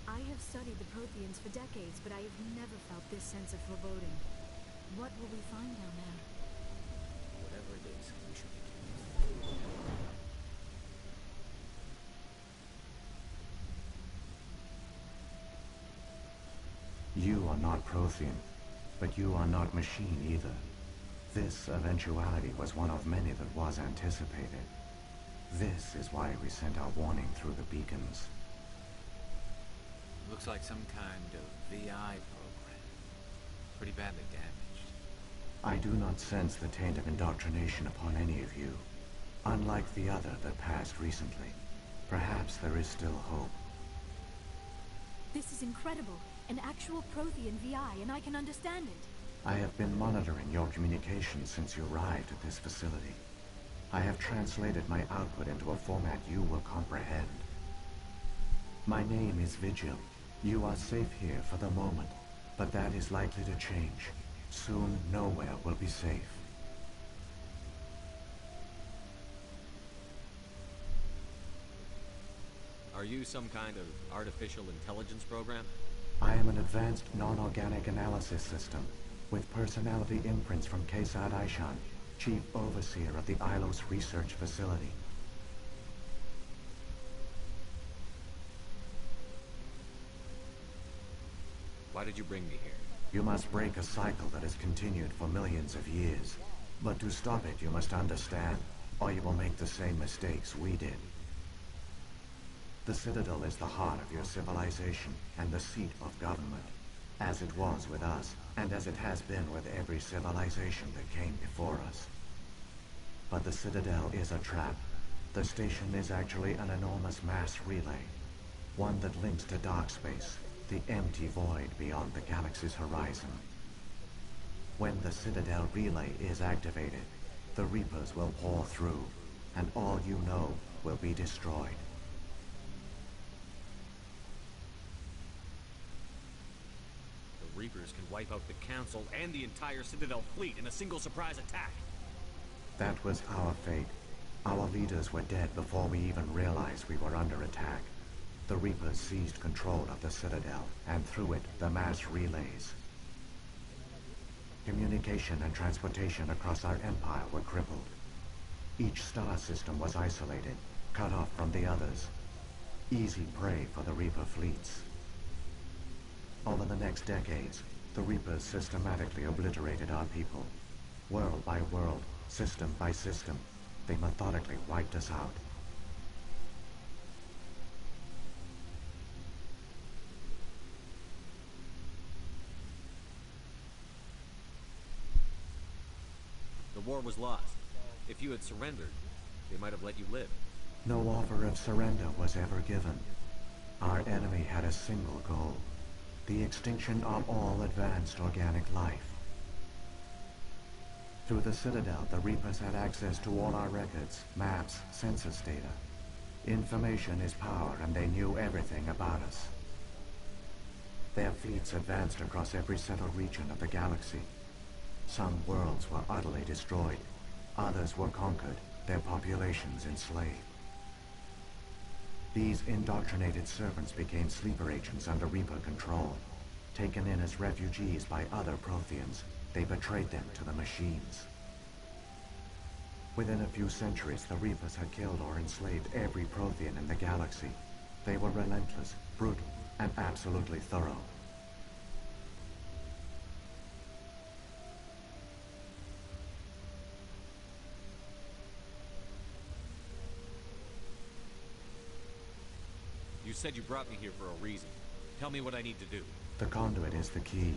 I have studied the Protheans for decades, but I have never felt this sense of foreboding. What will we find down there? Whatever it is, we should be careful. You are not Prothean, but you are not machine either. This eventuality was one of many that was anticipated. This is why we sent our warning through the beacons. Looks like some kind of VI program. Pretty badly damaged. I do not sense the taint of indoctrination upon any of you. Unlike the other that passed recently. Perhaps there is still hope. This is incredible. An actual Prothean VI, and I can understand it. I have been monitoring your communications since you arrived at this facility. I have translated my output into a format you will comprehend. My name is Vigil. You are safe here for the moment, but that is likely to change. Soon, nowhere will be safe. Are you some kind of artificial intelligence program? I am an advanced non-organic analysis system, with personality imprints from Kesad Aishan, Chief Overseer of the Ilos Research Facility. Why did you bring me here? You must break a cycle that has continued for millions of years. But to stop it, you must understand, or you will make the same mistakes we did. The Citadel is the heart of your civilization and the seat of government, as it was with us, and as it has been with every civilization that came before us. But the Citadel is a trap. The station is actually an enormous mass relay, one that links to dark space, the empty void beyond the galaxy's horizon. When the Citadel relay is activated, the Reapers will pour through, and all you know will be destroyed. The Reapers can wipe out the Council and the entire Citadel fleet in a single surprise attack. That was our fate. Our leaders were dead before we even realized we were under attack. The Reapers seized control of the Citadel, and through it, the mass relays. Communication and transportation across our empire were crippled. Each star system was isolated, cut off from the others. Easy prey for the Reaper fleets. Over the next decades, the Reapers systematically obliterated our people. World by world, system by system, they methodically wiped us out. The war was lost. If you had surrendered, they might have let you live. No offer of surrender was ever given. Our enemy had a single goal: the extinction of all advanced organic life. Through the Citadel, the Reapers had access to all our records, maps, census data. Information is power, and they knew everything about us. Their fleets advanced across every settled region of the galaxy. Some worlds were utterly destroyed. Others were conquered, their populations enslaved. These indoctrinated servants became sleeper agents under Reaper control. Taken in as refugees by other Protheans, they betrayed them to the machines. Within a few centuries, the Reapers had killed or enslaved every Prothean in the galaxy. They were relentless, brutal, and absolutely thorough. You said you brought me here for a reason. Tell me what I need to do. The conduit is the key.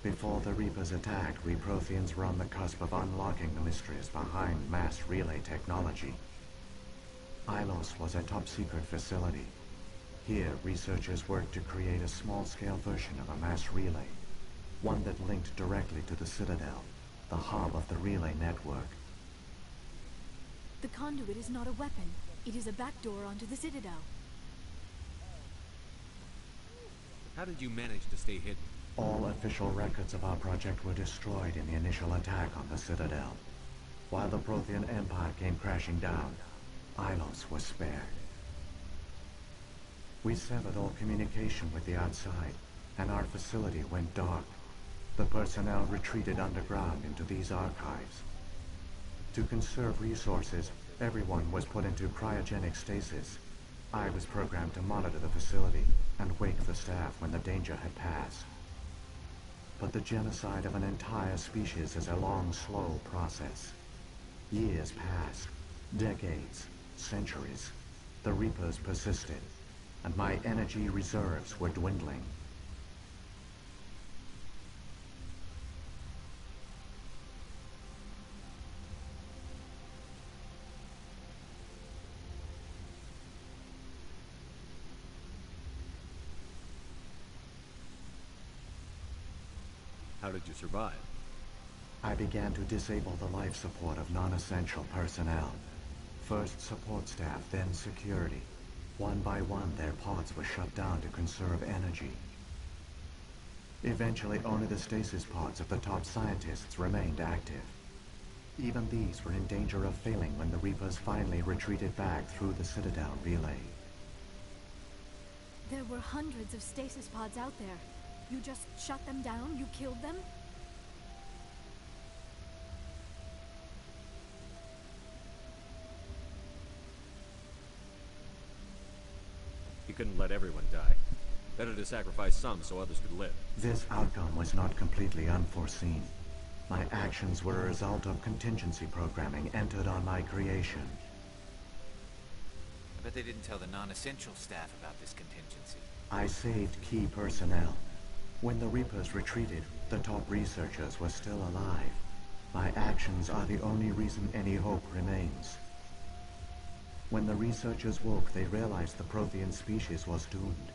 Before the Reapers attacked, we Protheans were on the cusp of unlocking the mysteries behind mass relay technology. Ilos was a top-secret facility. Here, researchers worked to create a small-scale version of a mass relay, one that linked directly to the Citadel, the hub of the relay network. The conduit is not a weapon. It is a backdoor onto the Citadel. How did you manage to stay hidden? All official records of our project were destroyed in the initial attack on the Citadel. While the Prothean Empire came crashing down, Ilos was spared. We severed all communication with the outside, and our facility went dark. The personnel retreated underground into these archives. To conserve resources, everyone was put into cryogenic stasis. I was programmed to monitor the facility and wake the staff when the danger had passed. But the genocide of an entire species is a long, slow process. Years passed, decades, centuries. The Reapers persisted, and my energy reserves were dwindling. How did you survive? I began to disable the life support of non-essential personnel. First support staff, then security. One by one, their pods were shut down to conserve energy. Eventually, only the stasis pods of the top scientists remained active. Even these were in danger of failing when the Reapers finally retreated back through the Citadel relay. There were hundreds of stasis pods out there. You just shut them down? You killed them? You couldn't let everyone die. Better to sacrifice some so others could live. This outcome was not completely unforeseen. My actions were a result of contingency programming entered on my creation. I bet they didn't tell the non-essential staff about this contingency. I saved key personnel. When the Reapers retreated, the top researchers were still alive. My actions are the only reason any hope remains. When the researchers woke, they realized the Prothean species was doomed.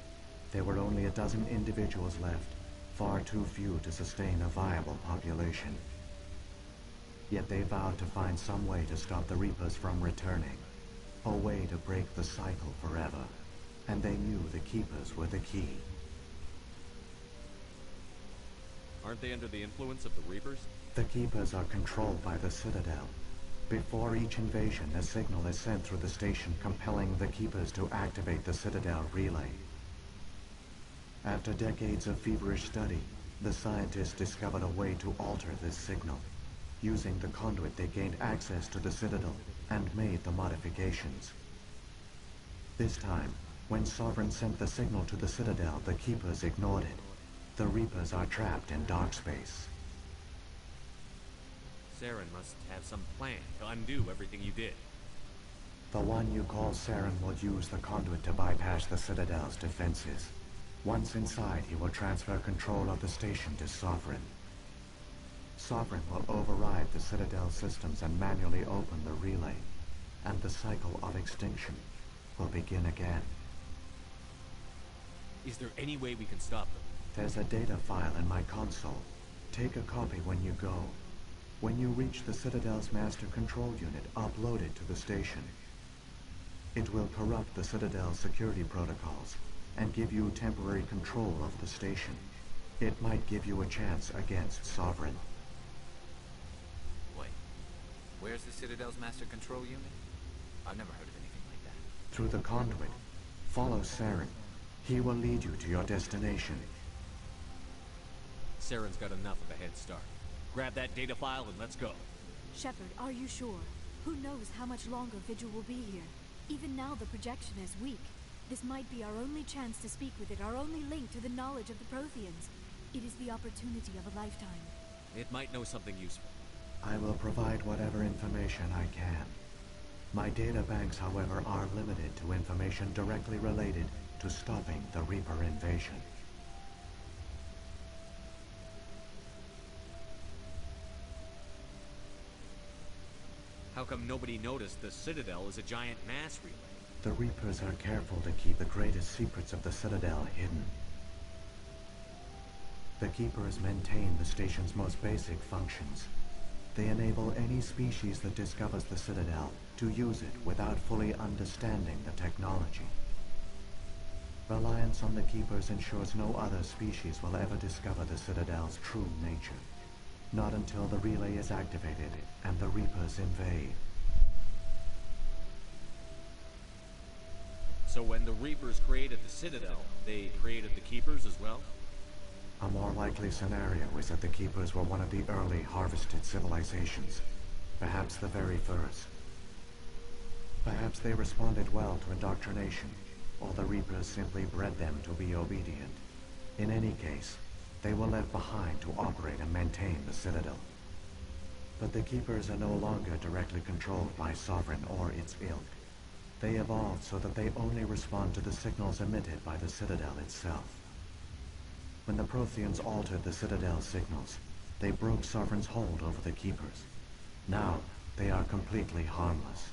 There were only a dozen individuals left, far too few to sustain a viable population. Yet they vowed to find some way to stop the Reapers from returning, a way to break the cycle forever. And they knew the Keepers were the key. Aren't they under the influence of the Reapers? The Keepers are controlled by the Citadel. Before each invasion, a signal is sent through the station compelling the Keepers to activate the Citadel relay. After decades of feverish study, the scientists discovered a way to alter this signal. Using the conduit, they gained access to the Citadel and made the modifications. This time, when Sovereign sent the signal to the Citadel, the Keepers ignored it. The Reapers are trapped in dark space. Saren must have some plan to undo everything you did. The one you call Saren will use the conduit to bypass the Citadel's defenses. Once inside, he will transfer control of the station to Sovereign. Sovereign will override the Citadel systems and manually open the relay, and the cycle of extinction will begin again. Is there any way we can stop them? There's a data file in my console. Take a copy when you go. When you reach the Citadel's master control unit, upload it to the station. It will corrupt the Citadel's security protocols and give you temporary control of the station. It might give you a chance against Sovereign. Wait, where's the Citadel's master control unit? I've never heard of anything like that. Through the conduit, follow Saren. He will lead you to your destination. Saren's got enough of a head start. Grab that data file and let's go. Shepard, are you sure? Who knows how much longer Vigil will be here? Even now the projection is weak. This might be our only chance to speak with it, our only link to the knowledge of the Protheans. It is the opportunity of a lifetime. It might know something useful. I will provide whatever information I can. My data banks, however, are limited to information directly related to stopping the Reaper invasion. How come nobody noticed the Citadel is a giant mass relay? The Reapers are careful to keep the greatest secrets of the Citadel hidden. The Keepers maintain the station's most basic functions. They enable any species that discovers the Citadel to use it without fully understanding the technology. Reliance on the Keepers ensures no other species will ever discover the Citadel's true nature. Not until the relay is activated and the Reapers invade. So when the Reapers created the Citadel, they created the Keepers as well? A more likely scenario is that the Keepers were one of the early harvested civilizations, perhaps the very first. Perhaps they responded well to indoctrination, or the Reapers simply bred them to be obedient. In any case, they were left behind to operate and maintain the Citadel. But the Keepers are no longer directly controlled by Sovereign or its ilk. They evolved so that they only respond to the signals emitted by the Citadel itself. When the Protheans altered the Citadel's signals, they broke Sovereign's hold over the Keepers. Now, they are completely harmless.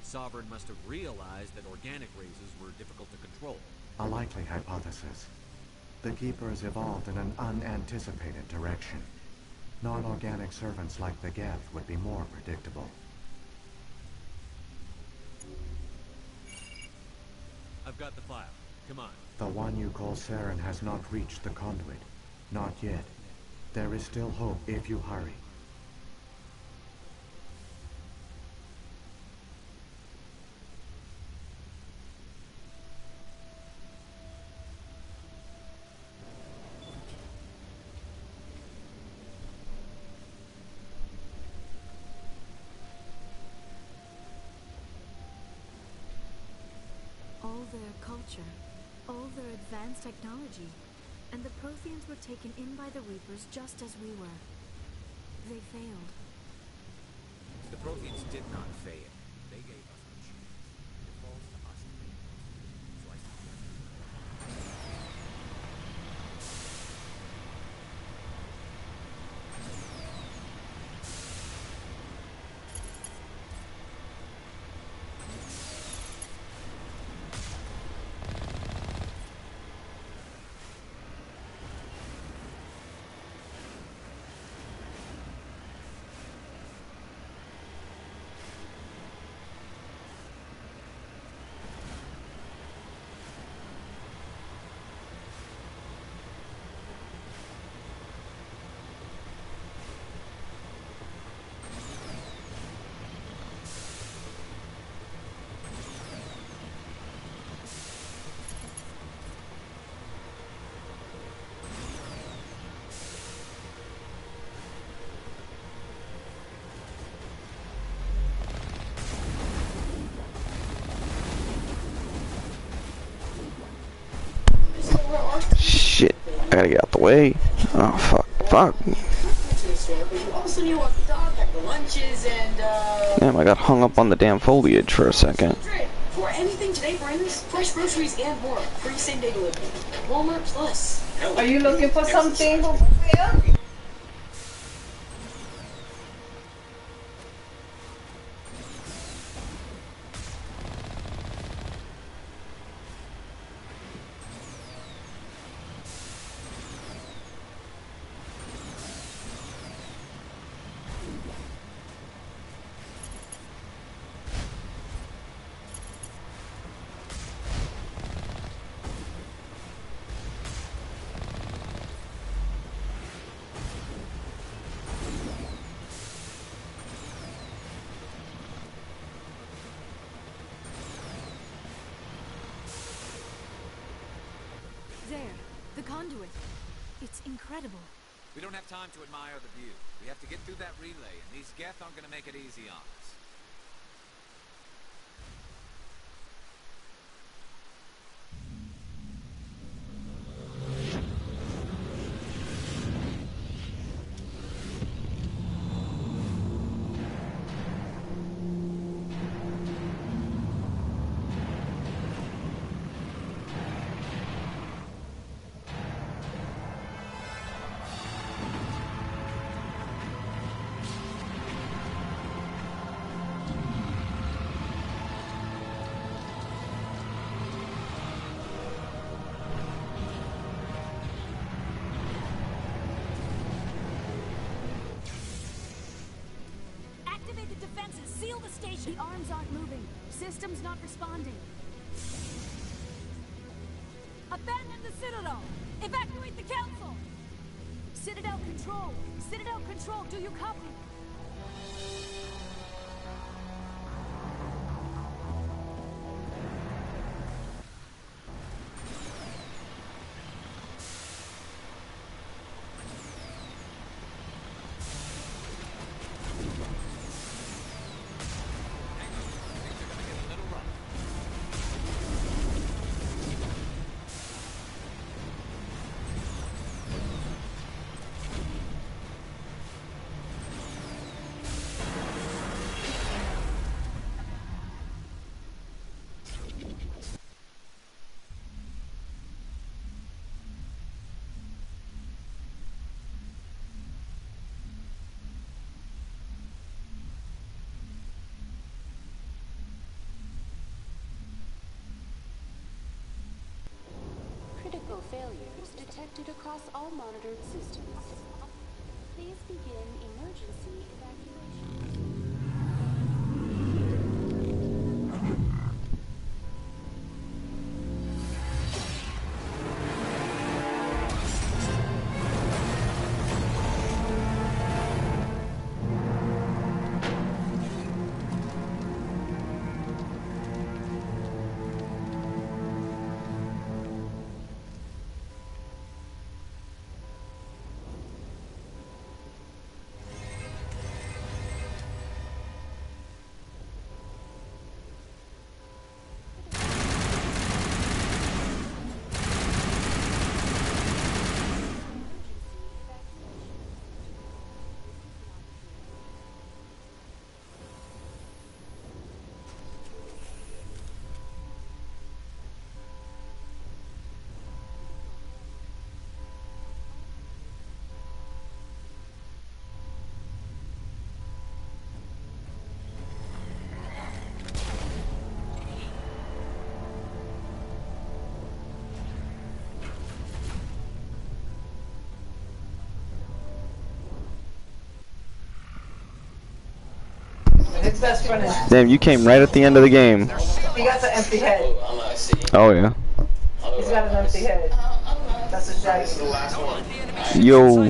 Sovereign must have realized that organic races were difficult to control. A likely hypothesis. The Keepers evolved in an unanticipated direction. Non-organic servants like the Geth would be more predictable. I've got the file. Come on. The one you call Saren has not reached the conduit. Not yet. There is still hope if you hurry. All their culture, all their advanced technology, and the Protheans were taken in by the Reapers just as we were. They failed. The Protheans did not fail. They gave us a chance. It falls to us to make it. So I suggest Shit, I gotta get out the way. Oh, fuck. Also knew what the dog packed the lunches and Damn, I got hung up on the damn foliage for a second. For anything today, friends, fresh groceries and more. Free same-day delivery. Walmart Plus. Are you looking for something over there? There, the conduit. It's incredible. we don't have time to admire the view. We have to get through that relay, and these Geth aren't gonna make it easy on us. The arms aren't moving. System's not responding. Abandon the Citadel! Evacuate the Council! Citadel Control! Citadel Control, do you copy? Critical failures detected across all monitored systems. Please begin emergency evacuation. His best friend is. Damn, you came right at the end of the game. He got the empty head. Oh yeah. He's got an empty head. That's a shaggy. This is the last one. Yo,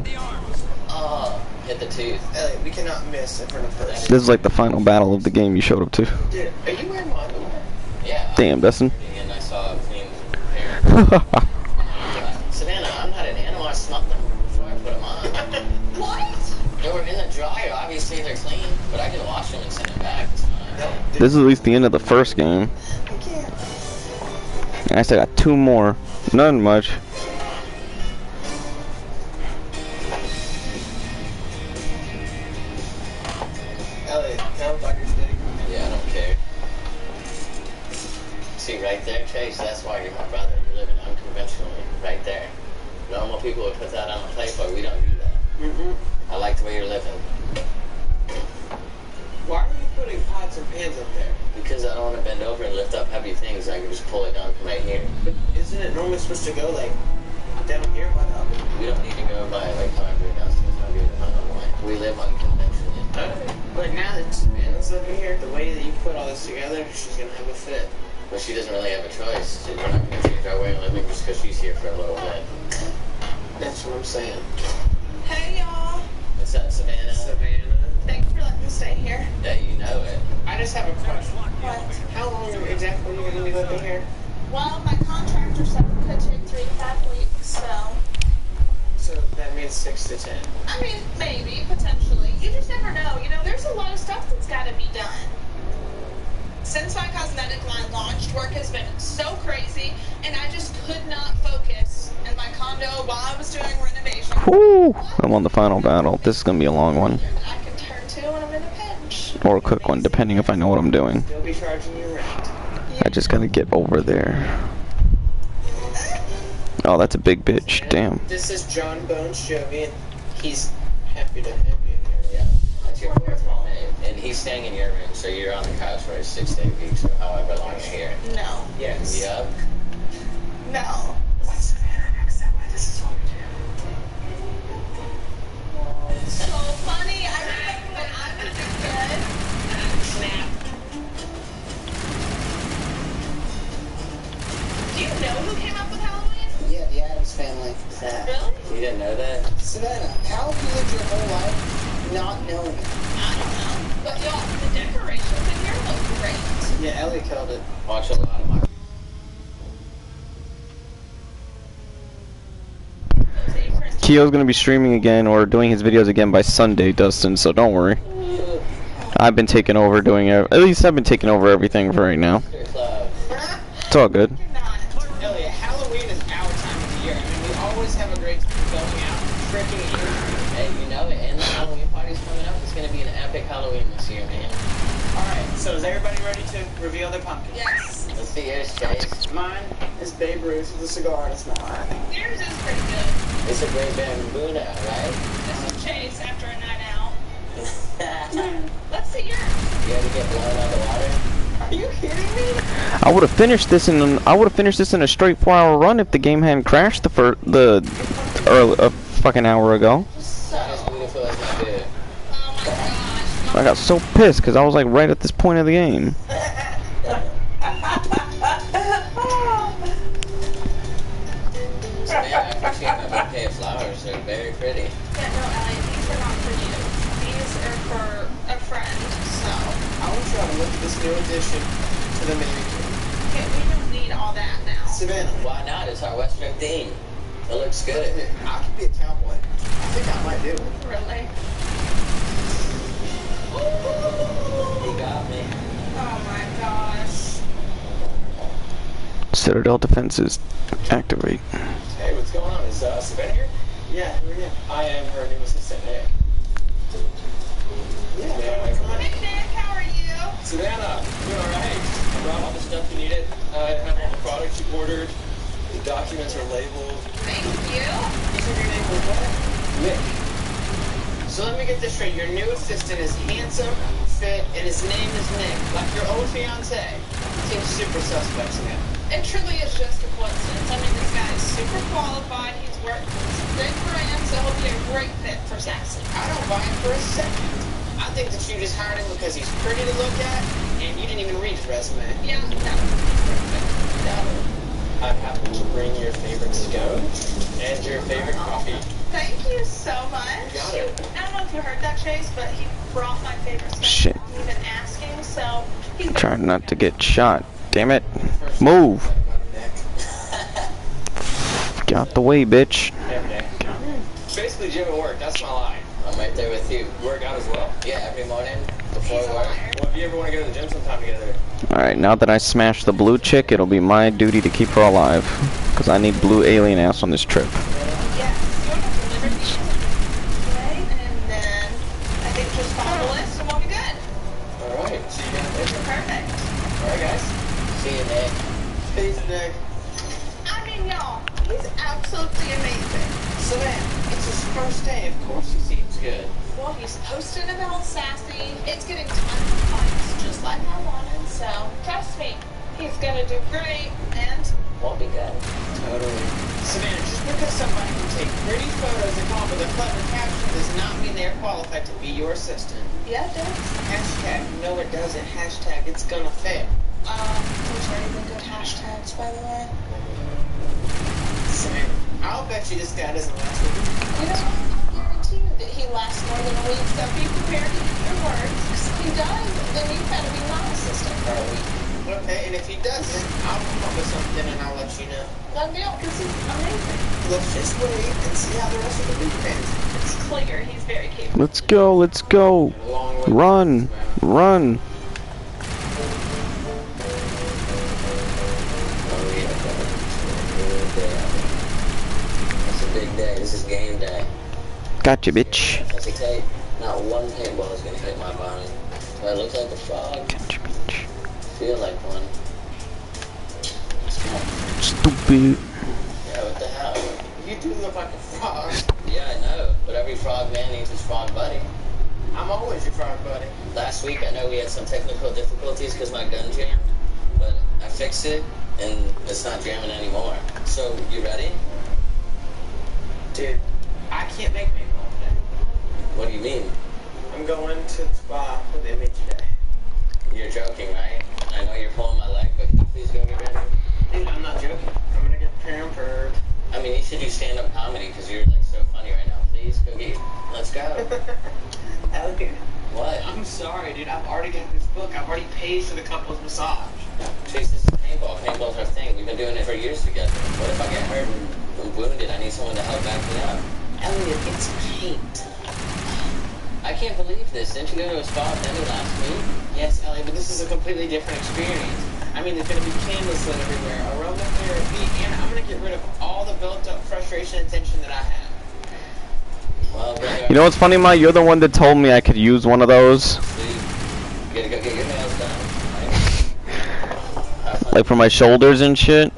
Hit the tooth. Elliot, we cannot miss in front of her. this is like the final battle of the game you showed up to. Dude, are you wearing my underwear? Yeah. Damn, Dustin. And I saw a clean pair. Savannah, I'm not an animal. I smelled them before I put them on. What? They were in the dryer. Obviously, they're clean, but I can wash them and send them back. This is at least the end of the first game. I still got 2 more. None much. Elliot, can I fuck your stick? Yeah, I don't care. See, right there, Chase, that's why you're my brother. You're living unconventionally. Right there. Normal people would put that on a plate, but we don't do that. I like the way you're living. Why are you putting pots and pans up there? Because I don't want to bend over and lift up heavy things. I can just pull it down from right here. But isn't it normally supposed to go, like, down here by the oven? We don't need to go by, like, how everyone else does. I do it my own way. We live unconventionally. Alright. But now that Savannah's living here, the way that you put all this together, she's going to have a fit. But she doesn't really have a choice. We're not going to change our way of living just because she's here for a little bit. That's what I'm saying. Hey, y'all. What's up, Savannah? Savannah. Thanks for letting me stay here. Yeah, you know it. I just have a question. What? How long exactly are you going to be living here? Well, my contractor said it could take 3 to 5 weeks, so... So that means 6 to 10. I mean, maybe, potentially. You just never know. You know, there's a lot of stuff that's got to be done. Since my cosmetic line launched, work has been so crazy, and I just could not focus in my condo while I was doing renovation. Woo! I'm on the final battle. This is gonna be a long one. I can turn to when I'm in a pinch. Or a quick one, depending if I know what I'm doing. They'll be charging you rent. I just gotta get over there. Oh, that's a big bitch. Damn. This is John Bones Jovi, and he's happy to have you here. Yeah, that's your fourth roommate. And he's staying in your room, so you're on the couch for 6 to 8 weeks, or however long you're here. No. Yes. Yep. No. What's Savannah next that way? This is what we do. So funny. I remember when I was a kid. Snap. life is that. Really? You didn't know that? Savannah, how have you lived your whole life not knowing it? I don't know. But y'all, the decorations in here look great. Yeah, Ellie killed it. Watch a lot of my... Keo's gonna be streaming again or doing his videos again by Sunday, Dustin, so don't worry. I've been taking over doing it. At least I've been taking over everything for right now. It's all good. Elliot, Halloween is our time of the year. I mean, we always have a great time going out, tricking and treating. Hey, you know it, and the Halloween party's coming up. It's gonna be an epic Halloween this year, man. Alright, so is everybody ready to reveal their pumpkin? Yes. Let's see yours, Chase. Mine is Babe Ruth with a cigar in his mouth. Yours is pretty good. It's a great bamboo now, right? This is Chase after a night out. Let's see yours. You ever get blown out of the water? Are you kidding me? I would have finished this in a straight 4-hour run if the game hadn't crashed a fucking hour ago. Not as beautiful as my dude. Oh my gosh. I got so pissed because I was like right at this point of the game. Man, I appreciate my bouquet of flowers. They're very pretty. Yeah, no, Ellie, these are not for you. These are for a friend, so. I want you to look at this new addition to the mini kit. Okay, we don't need all that now. Savannah. Why not? It's our Western theme. It looks good. I could be a cowboy. I think I might do it. Really? He got me. Oh my gosh. Citadel defenses activate. Hey, what's going on? Is Savannah here? Yeah, who are you? I am her new assistant, Nick. Yeah, come on. Hey Nick, how are you? Savannah, doing alright. I brought all the stuff you needed. I have all the products you ordered. The documents are labeled. Thank you. You said your name was what? Nick. So let me get this straight. Your new assistant is handsome, fit, and his name is Nick. Like your old fiance. Seems super suspect to me. It truly is just a coincidence. I mean, this guy is super qualified. He's worked for some big brands, so he'll be a great fit for Sassy. I don't buy it for a second. I think that you just hired him because he's pretty to look at, and you didn't even read his resume. Yeah, no. I happen to bring your favorite scone and your favorite coffee. Thank you so much. You got it. I don't know if you heard that, Chase, but he brought my favorite stuff. Shit. He's been asking, so he's Trying not to get shot. Damn it. Move. Get out the way, bitch. Every day. Basically, gym and work. That's my line. I'm right there with you. Work out as well? Yeah, every morning before work. Well, if you ever want to go to the gym sometime together. Alright, now that I smashed the blue chick, it'll be my duty to keep her alive. Because I need blue alien ass on this trip. Yes, you want to deliver these today, and then I think just follow the list and we'll be good. Alright, see you guys later. Perfect. Alright, guys. See you, Nick. Peace, Nick. I mean, y'all, he's absolutely amazing. Savannah, it's his first day. Of course he seems good. Well, he's posting about Sassy. It's getting tons of likes, just like I wanted. So trust me, he's gonna do great, and Won't be good. Totally. Savannah, just because somebody can take pretty photos and come up with a clever caption does not mean they're qualified to be your assistant. yeah, it does. Hashtag, no it doesn't. Hashtag, it's gonna fail. Those are even good hashtags, by the way. Savannah, I'll bet you this guy doesn't last a week. You know, I guarantee you that he lasts more than a week, so be prepared to eat your words. If he does, then you better be my assistant for a week. Okay, and if he doesn't, I'll come up with something and I'll let you know. Done deal, because he's amazing. Let's just wait and see how the rest of the week ends. It's clear he's very capable. Let's go, let's go. Run, run. It's a big day. This is game day. Gotcha, bitch. That's a tape. Not one paintball is gonna hit my body. Do I look like a frog? Gotcha, bitch. Feel like one. Stupid. Yeah, what the hell? You do look like a frog. Yeah, I know. But every frog man needs his frog buddy. I'm always your frog buddy. Last week, I know we had some technical difficulties because my gun jammed. But I fixed it, and it's not jamming anymore. So, you ready? Dude, I can't make paintball today. What do you mean? I'm going to the spa with Image today. You're joking, right? I know you're pulling my leg, but can you please go get ready? Dude, I'm not joking. I'm gonna get pampered. I mean, you should do stand-up paid for the couple's massage. Chase, this is paintball. Paintball's our thing. We've been doing it for years together. What if I get hurt and wounded? I need someone to help back me up. Elliot, it's paint. I can't believe this. Didn't you go to a spa with Denny last week? Yes, Elliot, but this is a completely different experience. I mean, there's going to be candles lit everywhere, aromatherapy, and I'm going to get rid of all the built-up frustration and tension that I have. Well, You know what's funny, Ma? You're the one that told me I could use one of those. You gotta go get your nails done. Like for my shoulders and shit.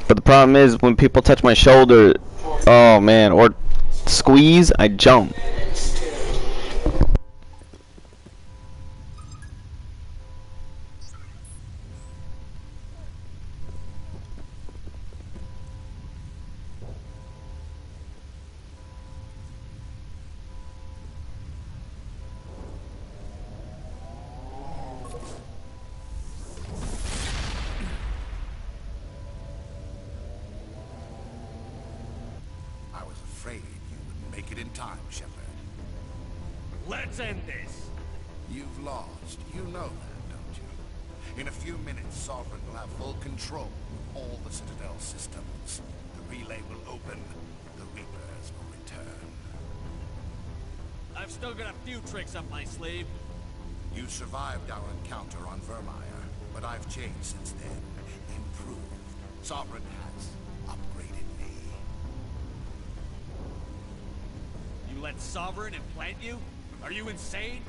But the problem is, when people touch my shoulder, oh man, or squeeze, I jump. Let's end this. You've lost. You know that, don't you? In a few minutes, Sovereign will have full control of all the Citadel systems. The relay will open. The Reapers will return. I've still got a few tricks up my sleeve. You survived our encounter on Vermeer, but I've changed since then. Improved. Sovereign has upgraded me. You let Sovereign implant you? Are you insane?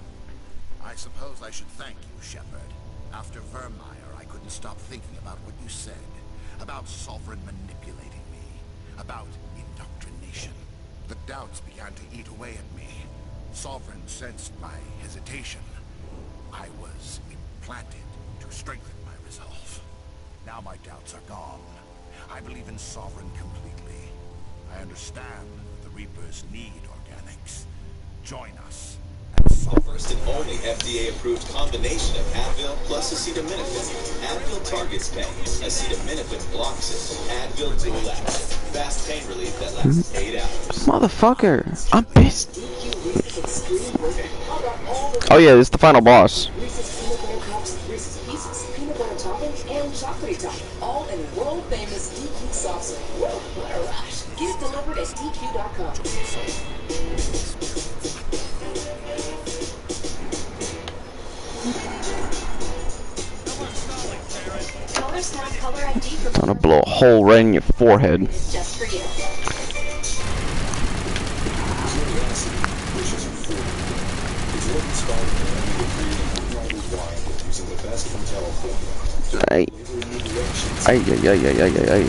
I suppose I should thank you, Shepard. After Vermeer, I couldn't stop thinking about what you said. About Sovereign manipulating me. About indoctrination. The doubts began to eat away at me. Sovereign sensed my hesitation. I was implanted to strengthen my resolve. Now my doubts are gone. I believe in Sovereign completely. I understand that the Reapers need organics. Join us. The first and only FDA-approved combination of Advil plus acetaminophen. Advil targets pain. Acetaminophen blocks it. Advil Dual Action. Fast pain relief that lasts 8 hours. Motherfucker, I'm pissed. Oh yeah, this is the final boss. Reese's Pieces, peanut butter topping, and chocolatey topping, all in world-famous DQ sauce. Whoa, what a rush. Get it delivered at DQ.com. I'm gonna blow a hole right in your forehead. Just for you. Ay. Ay, ay, ay, ay, ay, ay, ay.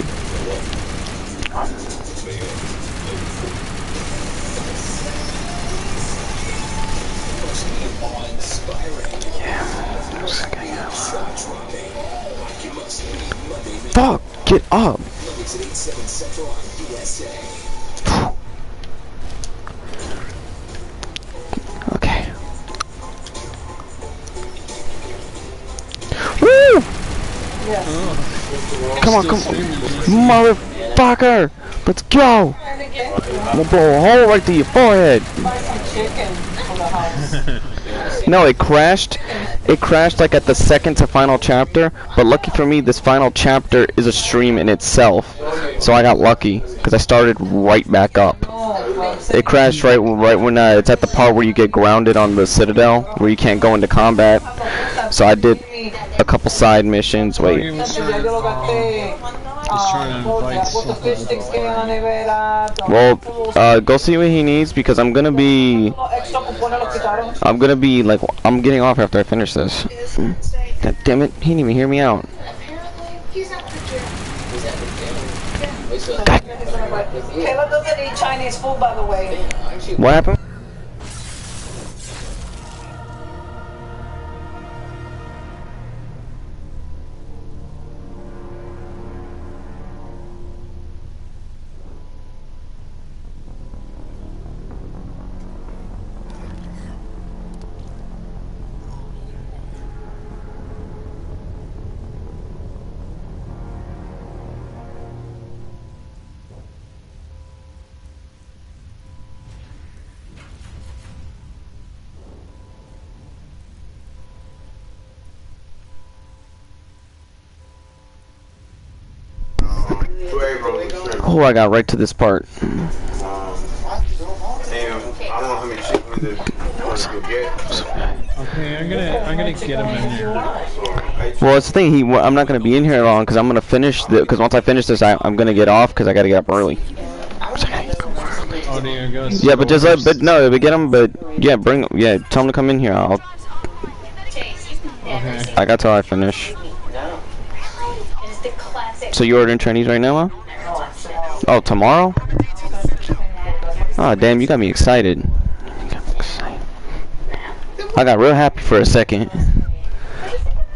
Fuck, get up. Okay. Woo! Come on, motherfucker! Let's go! I'm gonna blow a hole right through your forehead. No, it crashed. It crashed like at the second to final chapter, but lucky for me, this final chapter is a stream in itself. So I got lucky, because I started right back up. It crashed right when it's at the part where you get grounded on the Citadel, where you can't go into combat. So I did a couple side missions. Wait. Well, go see what he needs, because I'm gonna be like, I'm getting off after I finish this. God damn it, he didn't even hear me out. God. Caleb doesn't eat Chinese food, by the way. What happened? Oh, I got right to this part. Damn, I don't know how many shit we get. Okay, I'm gonna get him in here. Well, it's the thing. I'm not gonna be in here long because I'm gonna finish because once I finish this, I'm gonna get off because I gotta get up early. Oh, dear, go Yeah, but just but no, but get him. But yeah, tell him to come in here. Okay. I got till I finish. So you're ordering Chinese right now, huh? Oh, tomorrow? Oh, damn, you got me excited. I got real happy for a second.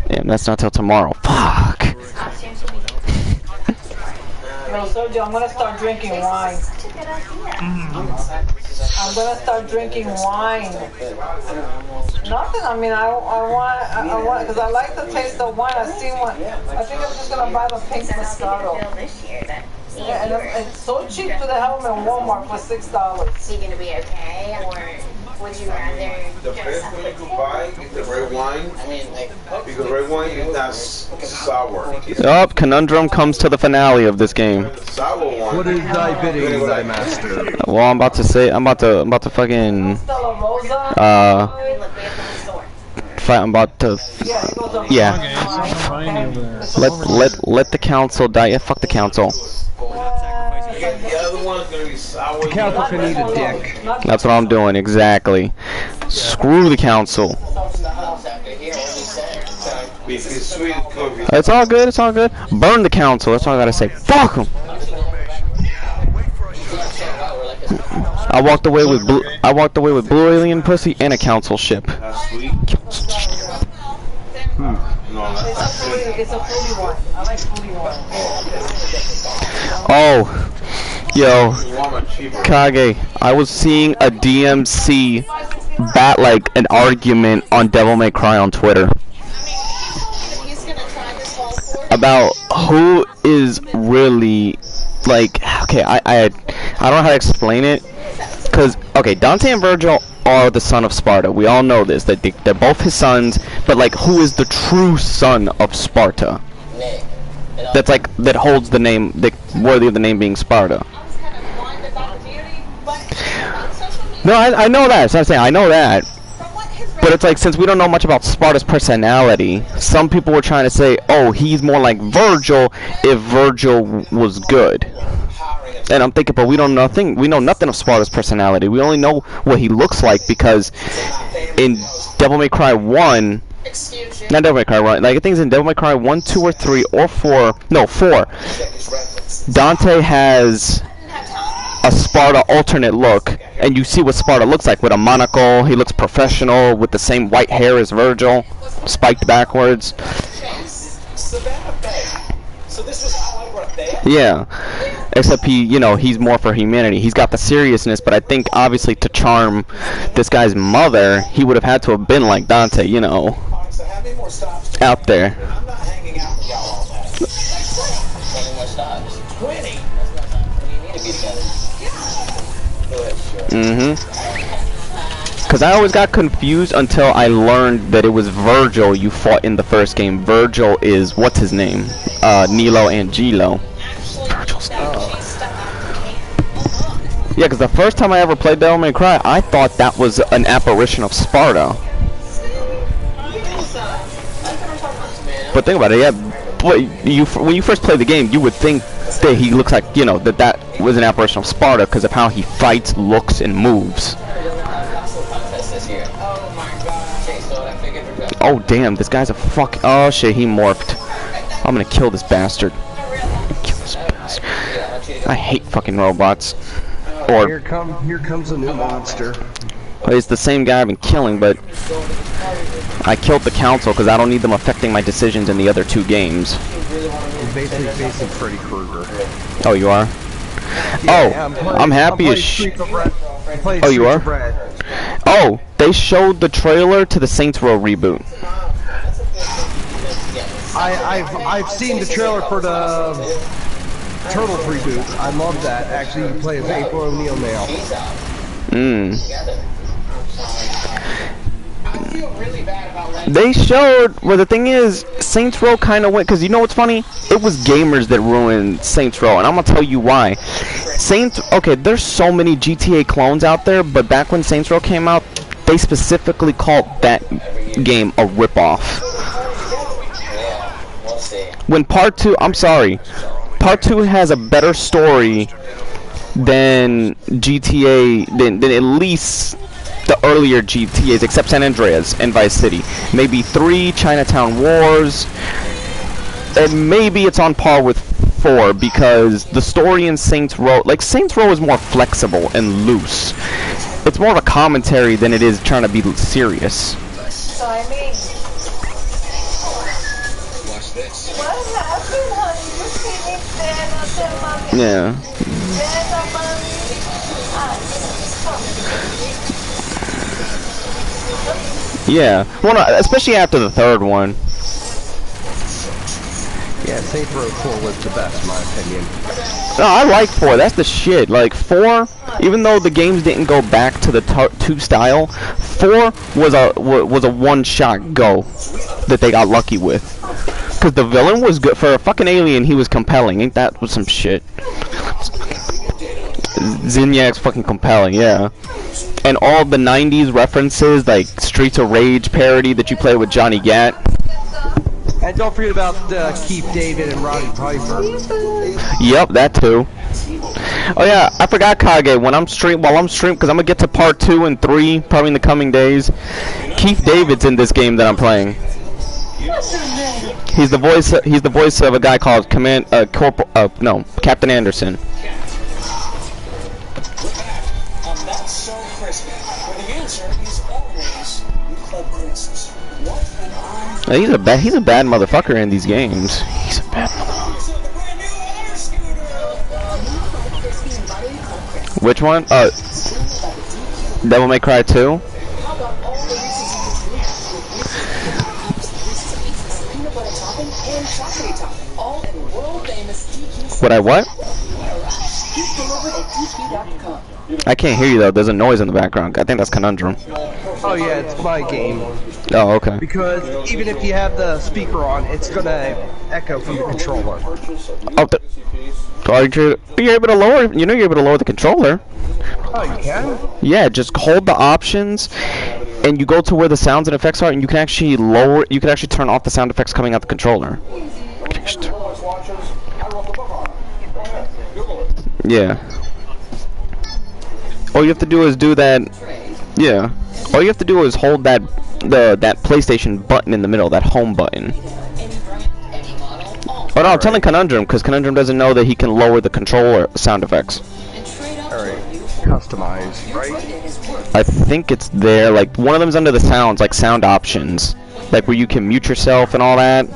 Damn, that's not till tomorrow. Fuck. No, Sergio, I'm gonna start drinking wine. I'm gonna start drinking wine. Nothing. I mean, I want, because I like the taste of wine. I've seen one. I think I'm just gonna buy the pink Moscato. Yeah, and it's so cheap to the helm in Walmart for $6. Is he gonna be okay, or would you rather? The best one you could buy is the red wine. I mean, like, because red wine is not sour. Oh, Conundrum comes to the finale of this game. Sour one. What is thy bidding, thy master? Well, I'm about to fucking I'm about to yeah. Let the council die. Yeah, fuck the council. The other one's gonna be sour. The council can eat a dick. That's what I'm doing exactly. Screw the council. It's all good. It's all good. Burn the council. That's all I gotta say. Fuck them. I walked away with blue alien pussy and a council ship. It's a fruity one. I like fruity one. Oh, yo, Kage, I was seeing a DMC bat like an argument on Devil May Cry on Twitter about who is really like. Okay, I don't know how to explain it. Cause okay, Dante and Virgil are the son of Sparta. We all know this. That they're both his sons. But like, who is the true son of Sparta? That's like that holds the name, worthy of the name being Sparta. No, I know that. So I'm saying I know that. But it's like, since we don't know much about Sparta's personality, some people were trying to say, oh, he's more like Virgil if Virgil was good. And I'm thinking, but we know nothing of Sparta's personality. We only know what he looks like because in Devil May Cry 1, not Devil May Cry 1, like I think it's in Devil May Cry 1, 2, or 3, or 4, no, 4, Dante has a Sparta alternate look, and you see what Sparta looks like with a monocle. He looks professional with the same white hair as Virgil, spiked backwards. Yeah, except he's more for humanity. He's got the seriousness, but I think obviously to charm this guy's mother, he would have had to have been like Dante, out there. Because I always got confused until I learned that it was Virgil you fought in the first game. Virgil is, what's his name? Nilo Angelo. Virgil's yeah, because the first time I ever played Devil May Cry, I thought that was an apparition of Sparta. But think about it, yeah. But when you first play the game, you would think that he looks like, that was an apparition of Sparta because of how he fights, looks, and moves. Oh damn, this guy's a fuck. Oh shit, he morphed. I'm gonna kill this bastard. I hate fucking robots. Or here comes a new monster. It's the same guy I've been killing, but I killed the council because I don't need them affecting my decisions in the other two games. You're basically facing Freddy Krueger. Oh, you are? Yeah, I'm happy as shit. Oh, you are? Oh, they showed the trailer to the Saints Row reboot. I've seen the trailer for the Turtles reboot. I love that. Actually, you play as April O'Neil now. They showed, well the thing is, Saints Row kind of went, because you know what's funny? It was gamers that ruined Saints Row, and I'm going to tell you why. Okay, there's so many GTA clones out there, but back when Saints Row came out, they specifically called that game a ripoff. When Part 2, I'm sorry, Part 2 has a better story than GTA, than at least the earlier GTAs, except San Andreas and Vice City. Maybe 3, Chinatown Wars, and maybe it's on par with 4, because the story in Saints Row, like Saints Row is more flexible and loose. It's more of a commentary than it is trying to be serious. So I mean, Watch this. what happened, honey? You see me stand up there, mommy? Yeah. Stand up, mommy. Yeah. Well, no, especially after the third one. Yeah, Saints Row 4 was the best, in my opinion. No, I like 4. That's the shit. Like 4, even though the games didn't go back to the 2 style, 4 was a one-shot go that they got lucky with. Cause the villain was good for a fucking alien. He was compelling. Ain't that some shit? Zinniak's fucking compelling, yeah. And all the 90s references, like Streets of Rage parody that you play with Johnny Gat. And don't forget about Keith David and Roddy Piper. Yep, that too. Oh yeah, I forgot Kage. While I'm streaming, because I'm gonna get to part 2 and 3 probably in the coming days. Keith David's in this game that I'm playing. He's the voice of a guy called Captain Anderson. That's so crispy. But the answer is always Club Crisps. What an He's a bad motherfucker in these games. He's a bad motherfucker. Which one? Devil May Cry 2? What I what? I can't hear you though. There's a noise in the background. I think that's Conundrum. Oh yeah, it's my game. Oh, okay. Because even if you have the speaker on, it's gonna echo from the controller. Oh, you're able to lower. You know you're able to lower the controller. Oh, you can? Yeah, just hold the options, and you go to where the sounds and effects are, and you can actually lower. You can actually turn off the sound effects coming out the controller. Yeah. All you have to do is do that. Yeah. All you have to do is hold that PlayStation button in the middle, that home button. Oh no, I'm telling Conundrum, because Conundrum doesn't know that he can lower the controller sound effects. Alright. Customize, right? I think it's there. Like one of them's under the sounds, like sound options, like where you can mute yourself and all that.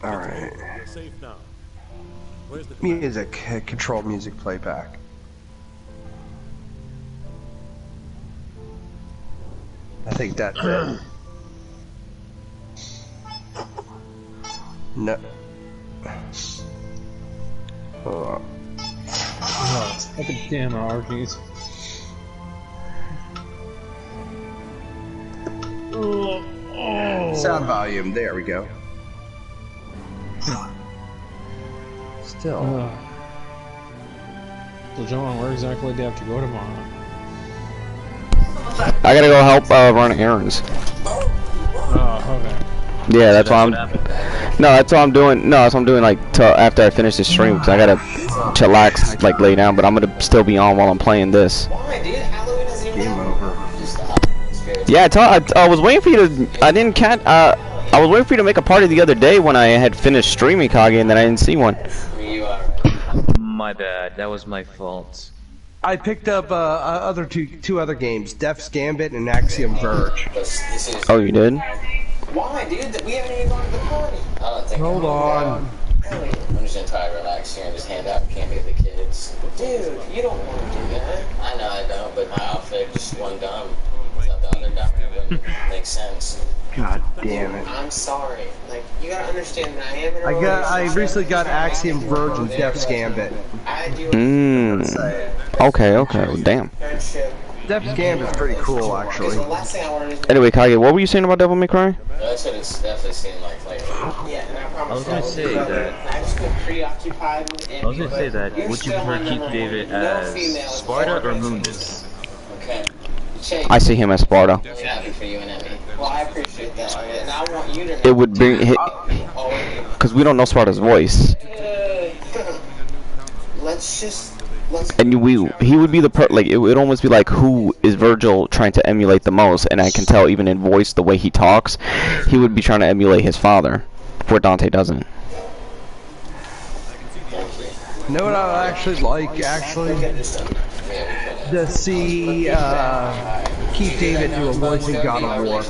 Alright. Music, control music playback. I think that's it. No. Oh, fucking damn allergies. Sound volume, there we go. Still. So John, where exactly do you have to go tomorrow? I gotta go help run errands. Oh, okay. Yeah, that's why I'm. No, that's what I'm doing. No, that's what I'm doing. Like till after I finish this stream, because I gotta chillax, like lay down. But I'm gonna still be on while I'm playing this. Game over. Yeah, I was waiting for you to. I didn't catch. I was waiting for you to make a party the other day when I had finished streaming Kage, and then I didn't see one. My bad. That was my fault. I picked up two other games, Death's Gambit and Axiom Verge. Oh, you did? Why, dude? We haven't even gone to the party. I don't think. Hold on. I'm just gonna try to relax here and just hand out candy to the kids. Dude, you don't want to do that. I know I don't, but my outfit just one gum without the other gum. It wouldn't make sense. God damn it. I'm sorry. Like, you gotta understand that I am in a I recently got Axiom Verge and Death's Gambit. Okay, damn. Death's Camp is pretty cool, actually. Anyway, Kage, what were you saying about Devil May Cry? That's what it's definitely seemed like lately. I was gonna say that. Would you prefer Keith David as Sparta or Mundus? Okay. I see him as Sparta. Happy for you and Emmy. Well, I appreciate that, and I want you to know. It would bring because we don't know Sparta's voice. And he would be the like it would almost be like, who is Virgil trying to emulate the most? And I can tell even in voice, the way he talks, he would be trying to emulate his father, where Dante doesn't. You know what I actually like, to see Keith David do a voice in God of War.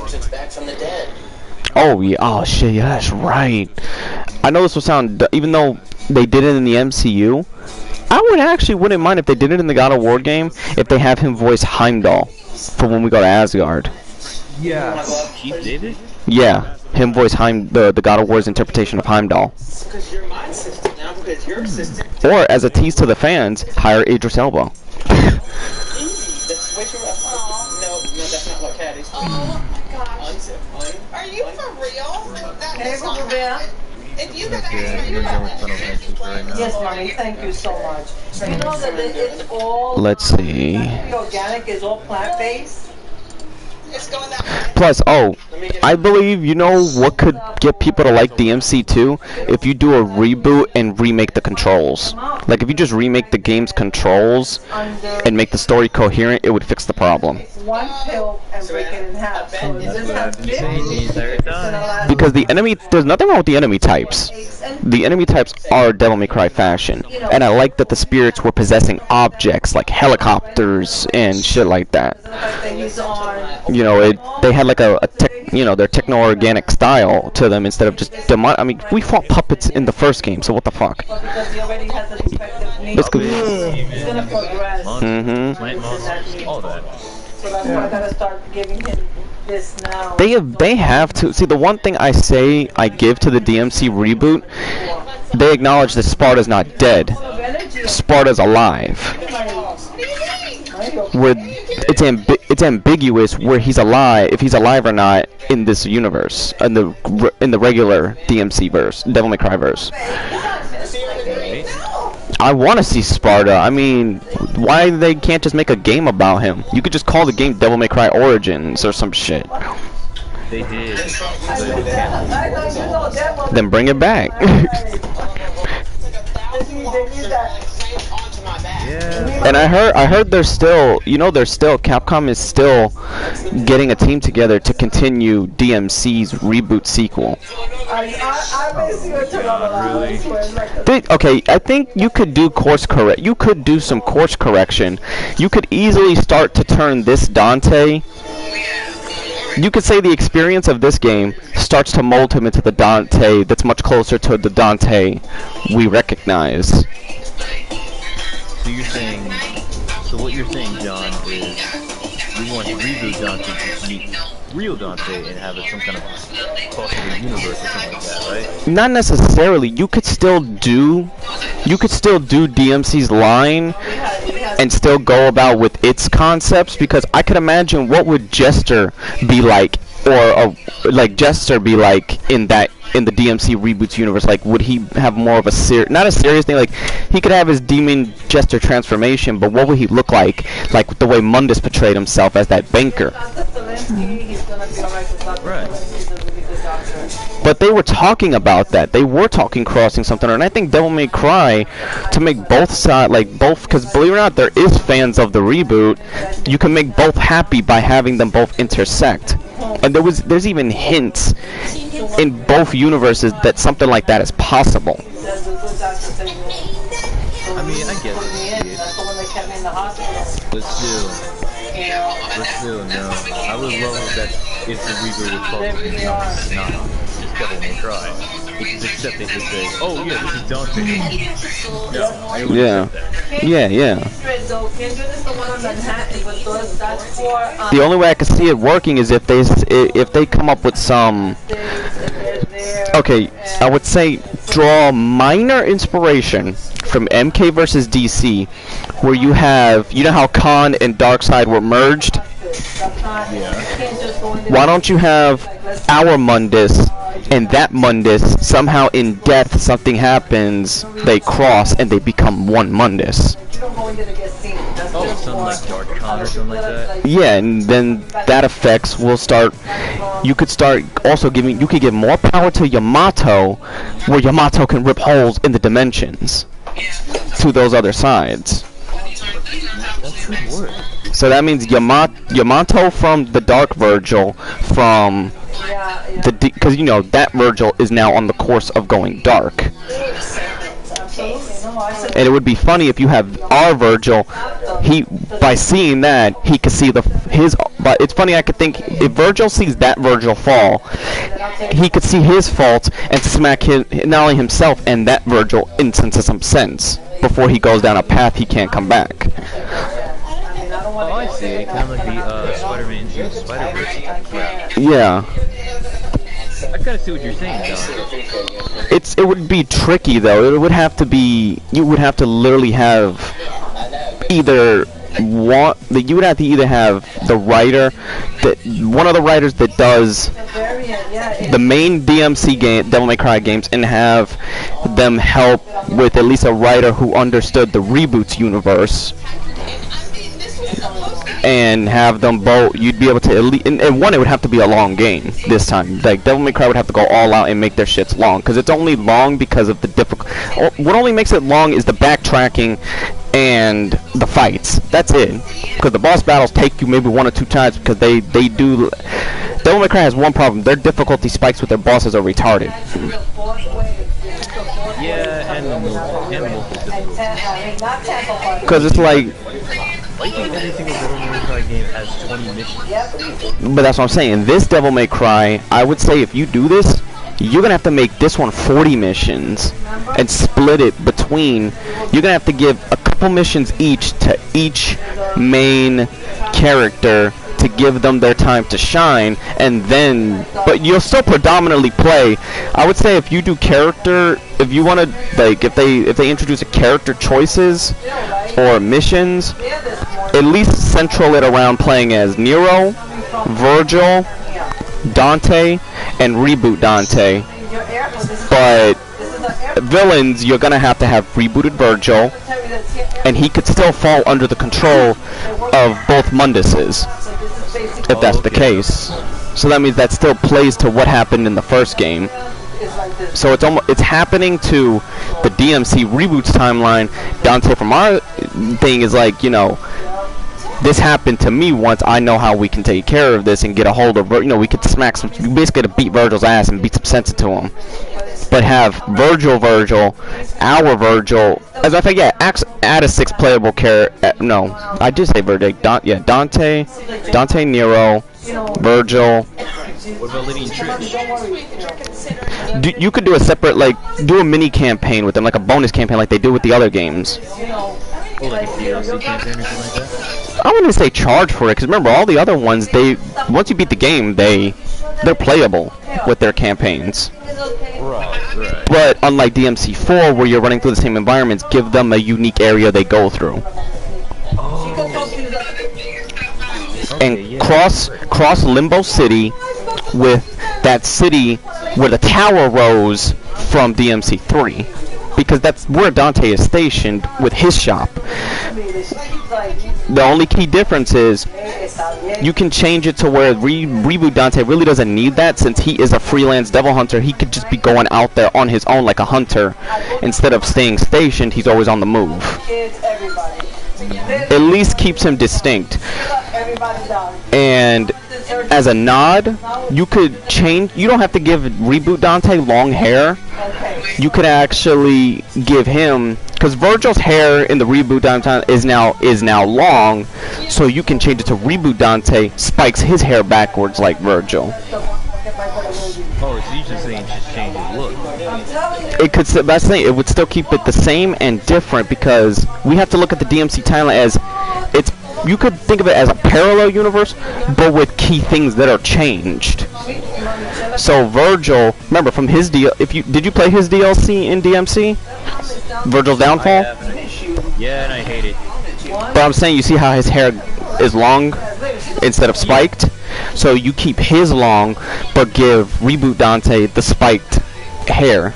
Oh yeah, oh shit, yeah, that's right. I know this will sound, even though they did it in the MCU, I wouldn't mind if they did it in the God of War game, if they have him voice Heimdall for when we go to Asgard. Yeah. Keith David? Yeah, him voice the God of War's interpretation of Heimdall. Or as a tease to the fans, hire Idris Elba. Are you for real? If you Yes, mommy, thank you so much. You know that it's all Let's see. organic, is all plant-based. Plus, oh, I believe, you know what could get people to like DMC2? If you do a reboot and remake the controls. Like, if you just remake the game's controls and make the story coherent, it would fix the problem. One pill and break it in half. So this has 50. Because the enemy, there's nothing wrong with the enemy types. The enemy types are Devil May Cry fashion. And I like that the spirits were possessing objects like helicopters and shit like that. You know, they had like a their techno-organic style to them instead of just demon. I mean, we fought puppets in the first game, so what the fuck? It's good. It's gonna progress. All that. So that's why I gotta start giving him this now. They have to see. The one thing I give to the DMC reboot, they acknowledge that Sparta's not dead. Sparta's alive. Where it's ambiguous where he's alive, if he's alive or not in this universe, in the regular DMC verse, Devil May Cry verse. I want to see Sparta. I mean, why they can't just make a game about him? You could just call the game Devil May Cry Origins or some shit. They did. Then bring it back. And I heard they're still, Capcom is still getting a team together to continue DMC's reboot sequel. Okay, I think you could do You could do some course correction. You could easily start to turn this Dante. You could say the experience of this game starts to mold him into the Dante that's much closer to the Dante we recognize. So what you're saying, John, is we want to reboot Dante to meet real Dante and have it some kind of possible universe or something like that, right? Not necessarily. You could still do DMC's line and still go about with its concepts, because I could imagine what would Jester be like, or Jester be like in the DMC reboots universe. Like, would he have more of a not a serious thing, like he could have his demon Jester transformation, but what would he look like the way Mundus portrayed himself as that banker? Right. But they were talking about that. They were talking crossing something, and I think Devil May Cry, to make both sides, because believe it or not, there is fans of the reboot. You can make both happy by having them both intersect. And there's even hints in both universes that something like that is possible. I mean, I guess but still, no. I would love that if the reboot was called not just Devil May Cry. Which is accepting to say, oh yeah, this is Dante. No, I would accept that. Yeah. The only way I can see it working is if they come up with some Okay, I would say draw minor inspiration from MK versus DC, where you have, you know how Khan and Darkseid were merged? Why don't you have our Mundus and that Mundus, somehow in death something happens, they cross and they become one Mundus. Oh, something like Dark Khan or something like that? Yeah, and then that effects will start, you could start also giving, you could give more power to Yamato, where Yamato can rip holes in the dimensions to those other sides. That could work. So that means Yamato from the Dark Virgil, from the, because you know that Virgil is now on the course of going dark. And it would be funny if you have our Virgil, he, by seeing that, he could see his, but it's funny, I could think, if Virgil sees that Virgil fall, he could see his faults and smack his, not only himself and that Virgil into some sense, before he goes down a path he can't come back. Oh, I see. Kind of like the Spider-Man into Spider-Verse. Yeah. I kind of see what you're saying, Don. It would be tricky though. It would have to be, you would have to literally have either you would have to either have the writer, that one of the writers that does the main DMC game, Devil May Cry games, and have them help with at least a writer who understood the Reboots universe. And have them both, you'd be able to at least, and one, it would have to be a long game this time. Like Devil May Cry would have to go all out and make their shits long, because it's only long because of the what only makes it long is the backtracking and the fights. That's it. Because the boss battles take you maybe 1 or 2 times, because they do. Devil May Cry has one problem: their difficulty spikes with their bosses are retarded. Yeah, and the move is difficult. Because it's like, I think every single Devil May Cry game has 20 missions. but that's what I'm saying. This Devil May Cry, I would say if you do this, you're gonna have to make this one 40 missions and split it between. You're gonna have to give a couple missions each to each main character to give them their time to shine, and then, but you'll still predominantly play. I would say if you do character, if you want to, like, if they introduce a character choices or missions, at least central it around playing as Nero, Virgil, Dante, and Reboot Dante. But villains, you're gonna have rebooted Virgil, and he could still fall under the control of both Munduses, if that's the case. So that means that still plays to what happened in the first game. So it's happening to the DMC Reboots timeline. Dante from our thing is like, you know, this happened to me once, I know how we can take care of this and get a hold of, you know, we could smack some, basically to beat Virgil's ass and beat some sense into him. But have Virgil, our Virgil, as I think, yeah, add a 6 playable character, no, I did say Virgil, Dante, Nero, Virgil. What about Liddy and Trish? You could do a separate, like, do a mini campaign with them, like a bonus campaign like they do with the other games. Oh, like a DLC campaign or something like that? I wouldn't say charge for it, because remember, all the other ones, once you beat the game, they're playable with their campaigns. Right. But unlike DMC4, where you're running through the same environments, give them a unique area they go through. And cross Limbo City with that city where the tower rose from DMC3, because that's where Dante is stationed with his shop. The only key difference is you can change it to where Reboot Dante really doesn't need that, since he is a freelance devil hunter. He could just be going out there on his own like a hunter. Instead of staying stationed, he's always on the move. At least keeps him distinct. And as a nod, you could change. You don't have to give Reboot Dante long hair. You could actually give him, because Virgil's hair in the Reboot Dante is now long, so you can change it to Reboot Dante spikes his hair backwards like Virgil. Oh, so you're just saying just change his look. It could, that's the thing, it would still keep it the same and different, because we have to look at the DMC timeline as it's, you could think of it as a parallel universe, but with key things that are changed. So Virgil, remember from his did you play his DLC in DMC? Virgil's Downfall? Yeah, and I hate it. But I'm saying, you see how his hair is long instead of spiked? So you keep his long, but give Reboot Dante the spiked hair.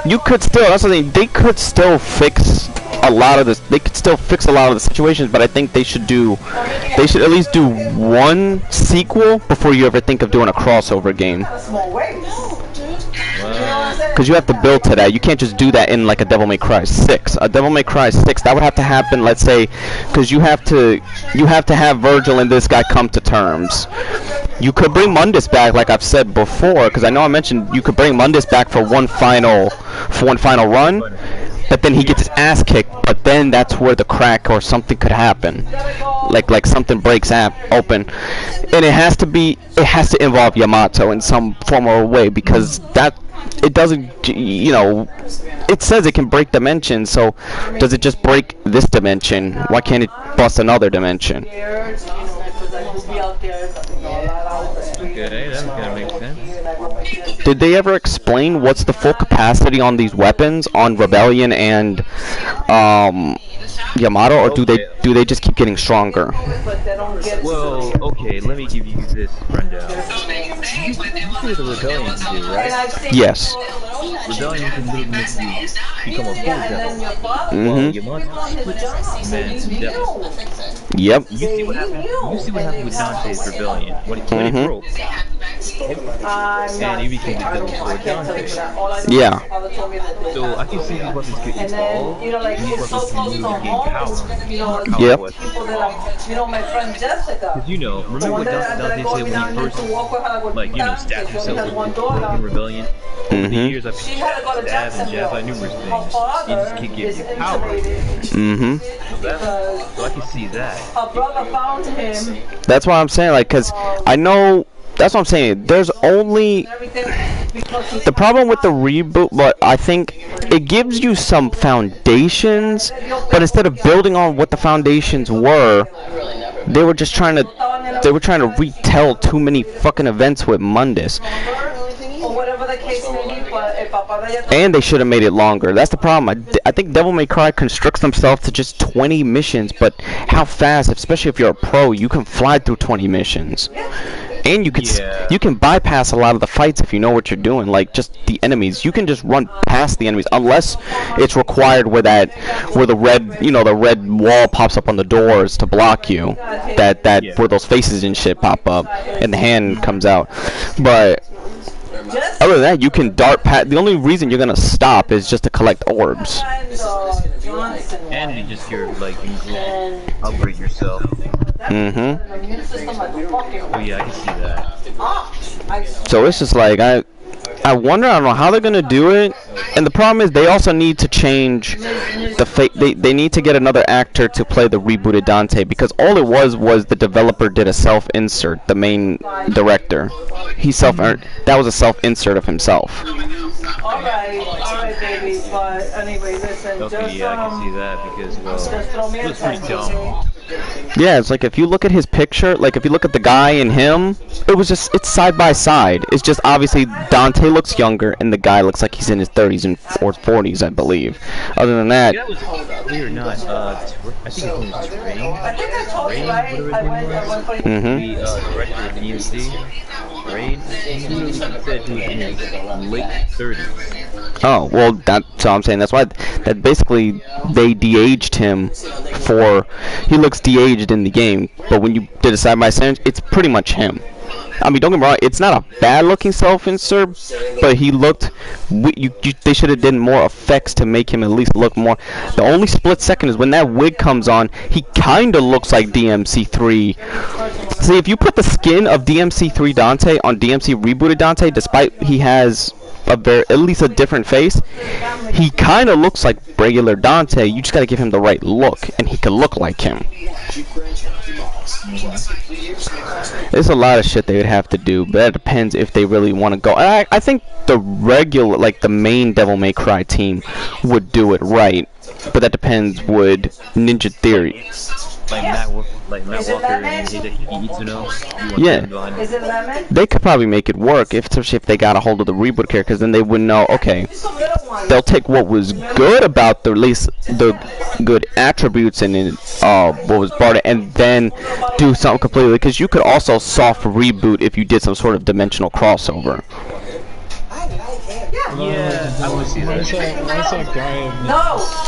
You could still, that's the thing, they could still fix a lot of this, they could still fix a lot of the situations, but I think they should at least do one sequel before you ever think of doing a crossover game. Because you have to build to that. You can't just do that in like a Devil May Cry 6. A Devil May Cry 6, that would have to happen, let's say, because you have to have Virgil and this guy come to terms. You could bring Mundus back, like I've said before, because I know I mentioned you could bring Mundus back for one final run, but then he gets his ass kicked. But then that's where the crack or something could happen, like something breaks open, and it has to involve Yamato in some form or way, because it doesn't, you know, it says it can break dimensions, so does it just break this dimension? Why can't it bust another dimension? Okay, that's gonna make sense. Did they ever explain what's the full capacity on these weapons on Rebellion and Yamato, or do they just keep getting stronger? Well, okay, let me give you this rundown. You see the Rebellion can do, right? Yes. Rebellion can make you become a full devil. Yamato, man, some devil. Yep. You see what happened with Dante's Rebellion when it broke. And he became the Devil's Sword Dante. Yeah. So I can see these weapons get evolved, these weapons can move and gain power. Yep. Because remember what Dante said when he first, like, stabbed himself in Rebellion? Over the years I've been stabbed and jabbed by numerous things. You just can't get your power. So I can see that. That's why I'm saying, like, because I know. That's what I'm saying. There's only the problem with the reboot, but I think it gives you some foundations, but instead of building on what the foundations were, they were trying to retell too many fucking events with Mundus. And they should have made it longer. That's the problem. I think Devil May Cry constricts themselves to just 20 missions, but how fast, especially if you're a pro, you can fly through 20 missions. And you can bypass a lot of the fights if you know what you're doing, like just the enemies. You can just run past the enemies unless it's required where the red wall pops up on the doors to block you. Where those faces and shit pop up and the hand comes out. But other than that, you can dart past. The only reason you're gonna stop is just to collect orbs. And you just upgrade yourself. Oh yeah, I can see that. So it's just like I wonder. I don't know how they're gonna do it. And the problem is they also need to change the fate. They need to get another actor to play the rebooted Dante, because all it was the developer did a self-insert. The main director, that was a self-insert of himself. Alright, baby, but anyway, listen, okay, yeah, I can see that, because, it was pretty dumb. Yeah, it's like if you look at his picture, like if you look at the guy and him, it's side by side. It's just obviously Dante looks younger and the guy looks like he's in his 30s or 40s, I believe. Other than that, that was clear or not. I think his name was Rain. I think I told you, right? I went for the director of DMC. Rain. He said he was in his late 30s. Oh, well, so I'm saying that's why that basically they de-aged him he looks de-aged in the game, but when you did a side-by-side, it's pretty much him. I mean, don't get me wrong, it's not a bad-looking self-insert, but he looked, they should have done more effects to make him at least look more. The only split second is when that wig comes on, he kind of looks like DMC3. See, if you put the skin of DMC3 Dante on DMC rebooted Dante, despite he has at least a different face, he kind of looks like regular Dante. You just gotta give him the right look, and he can look like him. There's a lot of shit they would have to do, but it depends if they really want to go. I think the main Devil May Cry team would do it right, but that depends. Would Ninja Theory Matt Walker and Hideki Itsuno. Yeah. Is it lemon? They could probably make it work, especially if they got a hold of the reboot character, because then they would know, okay, they'll take what was good about the, at least the good attributes and what was brought in, and then do something completely, because you could also soft reboot if you did some sort of dimensional crossover. Yeah, I want to see that. What's that guy? No.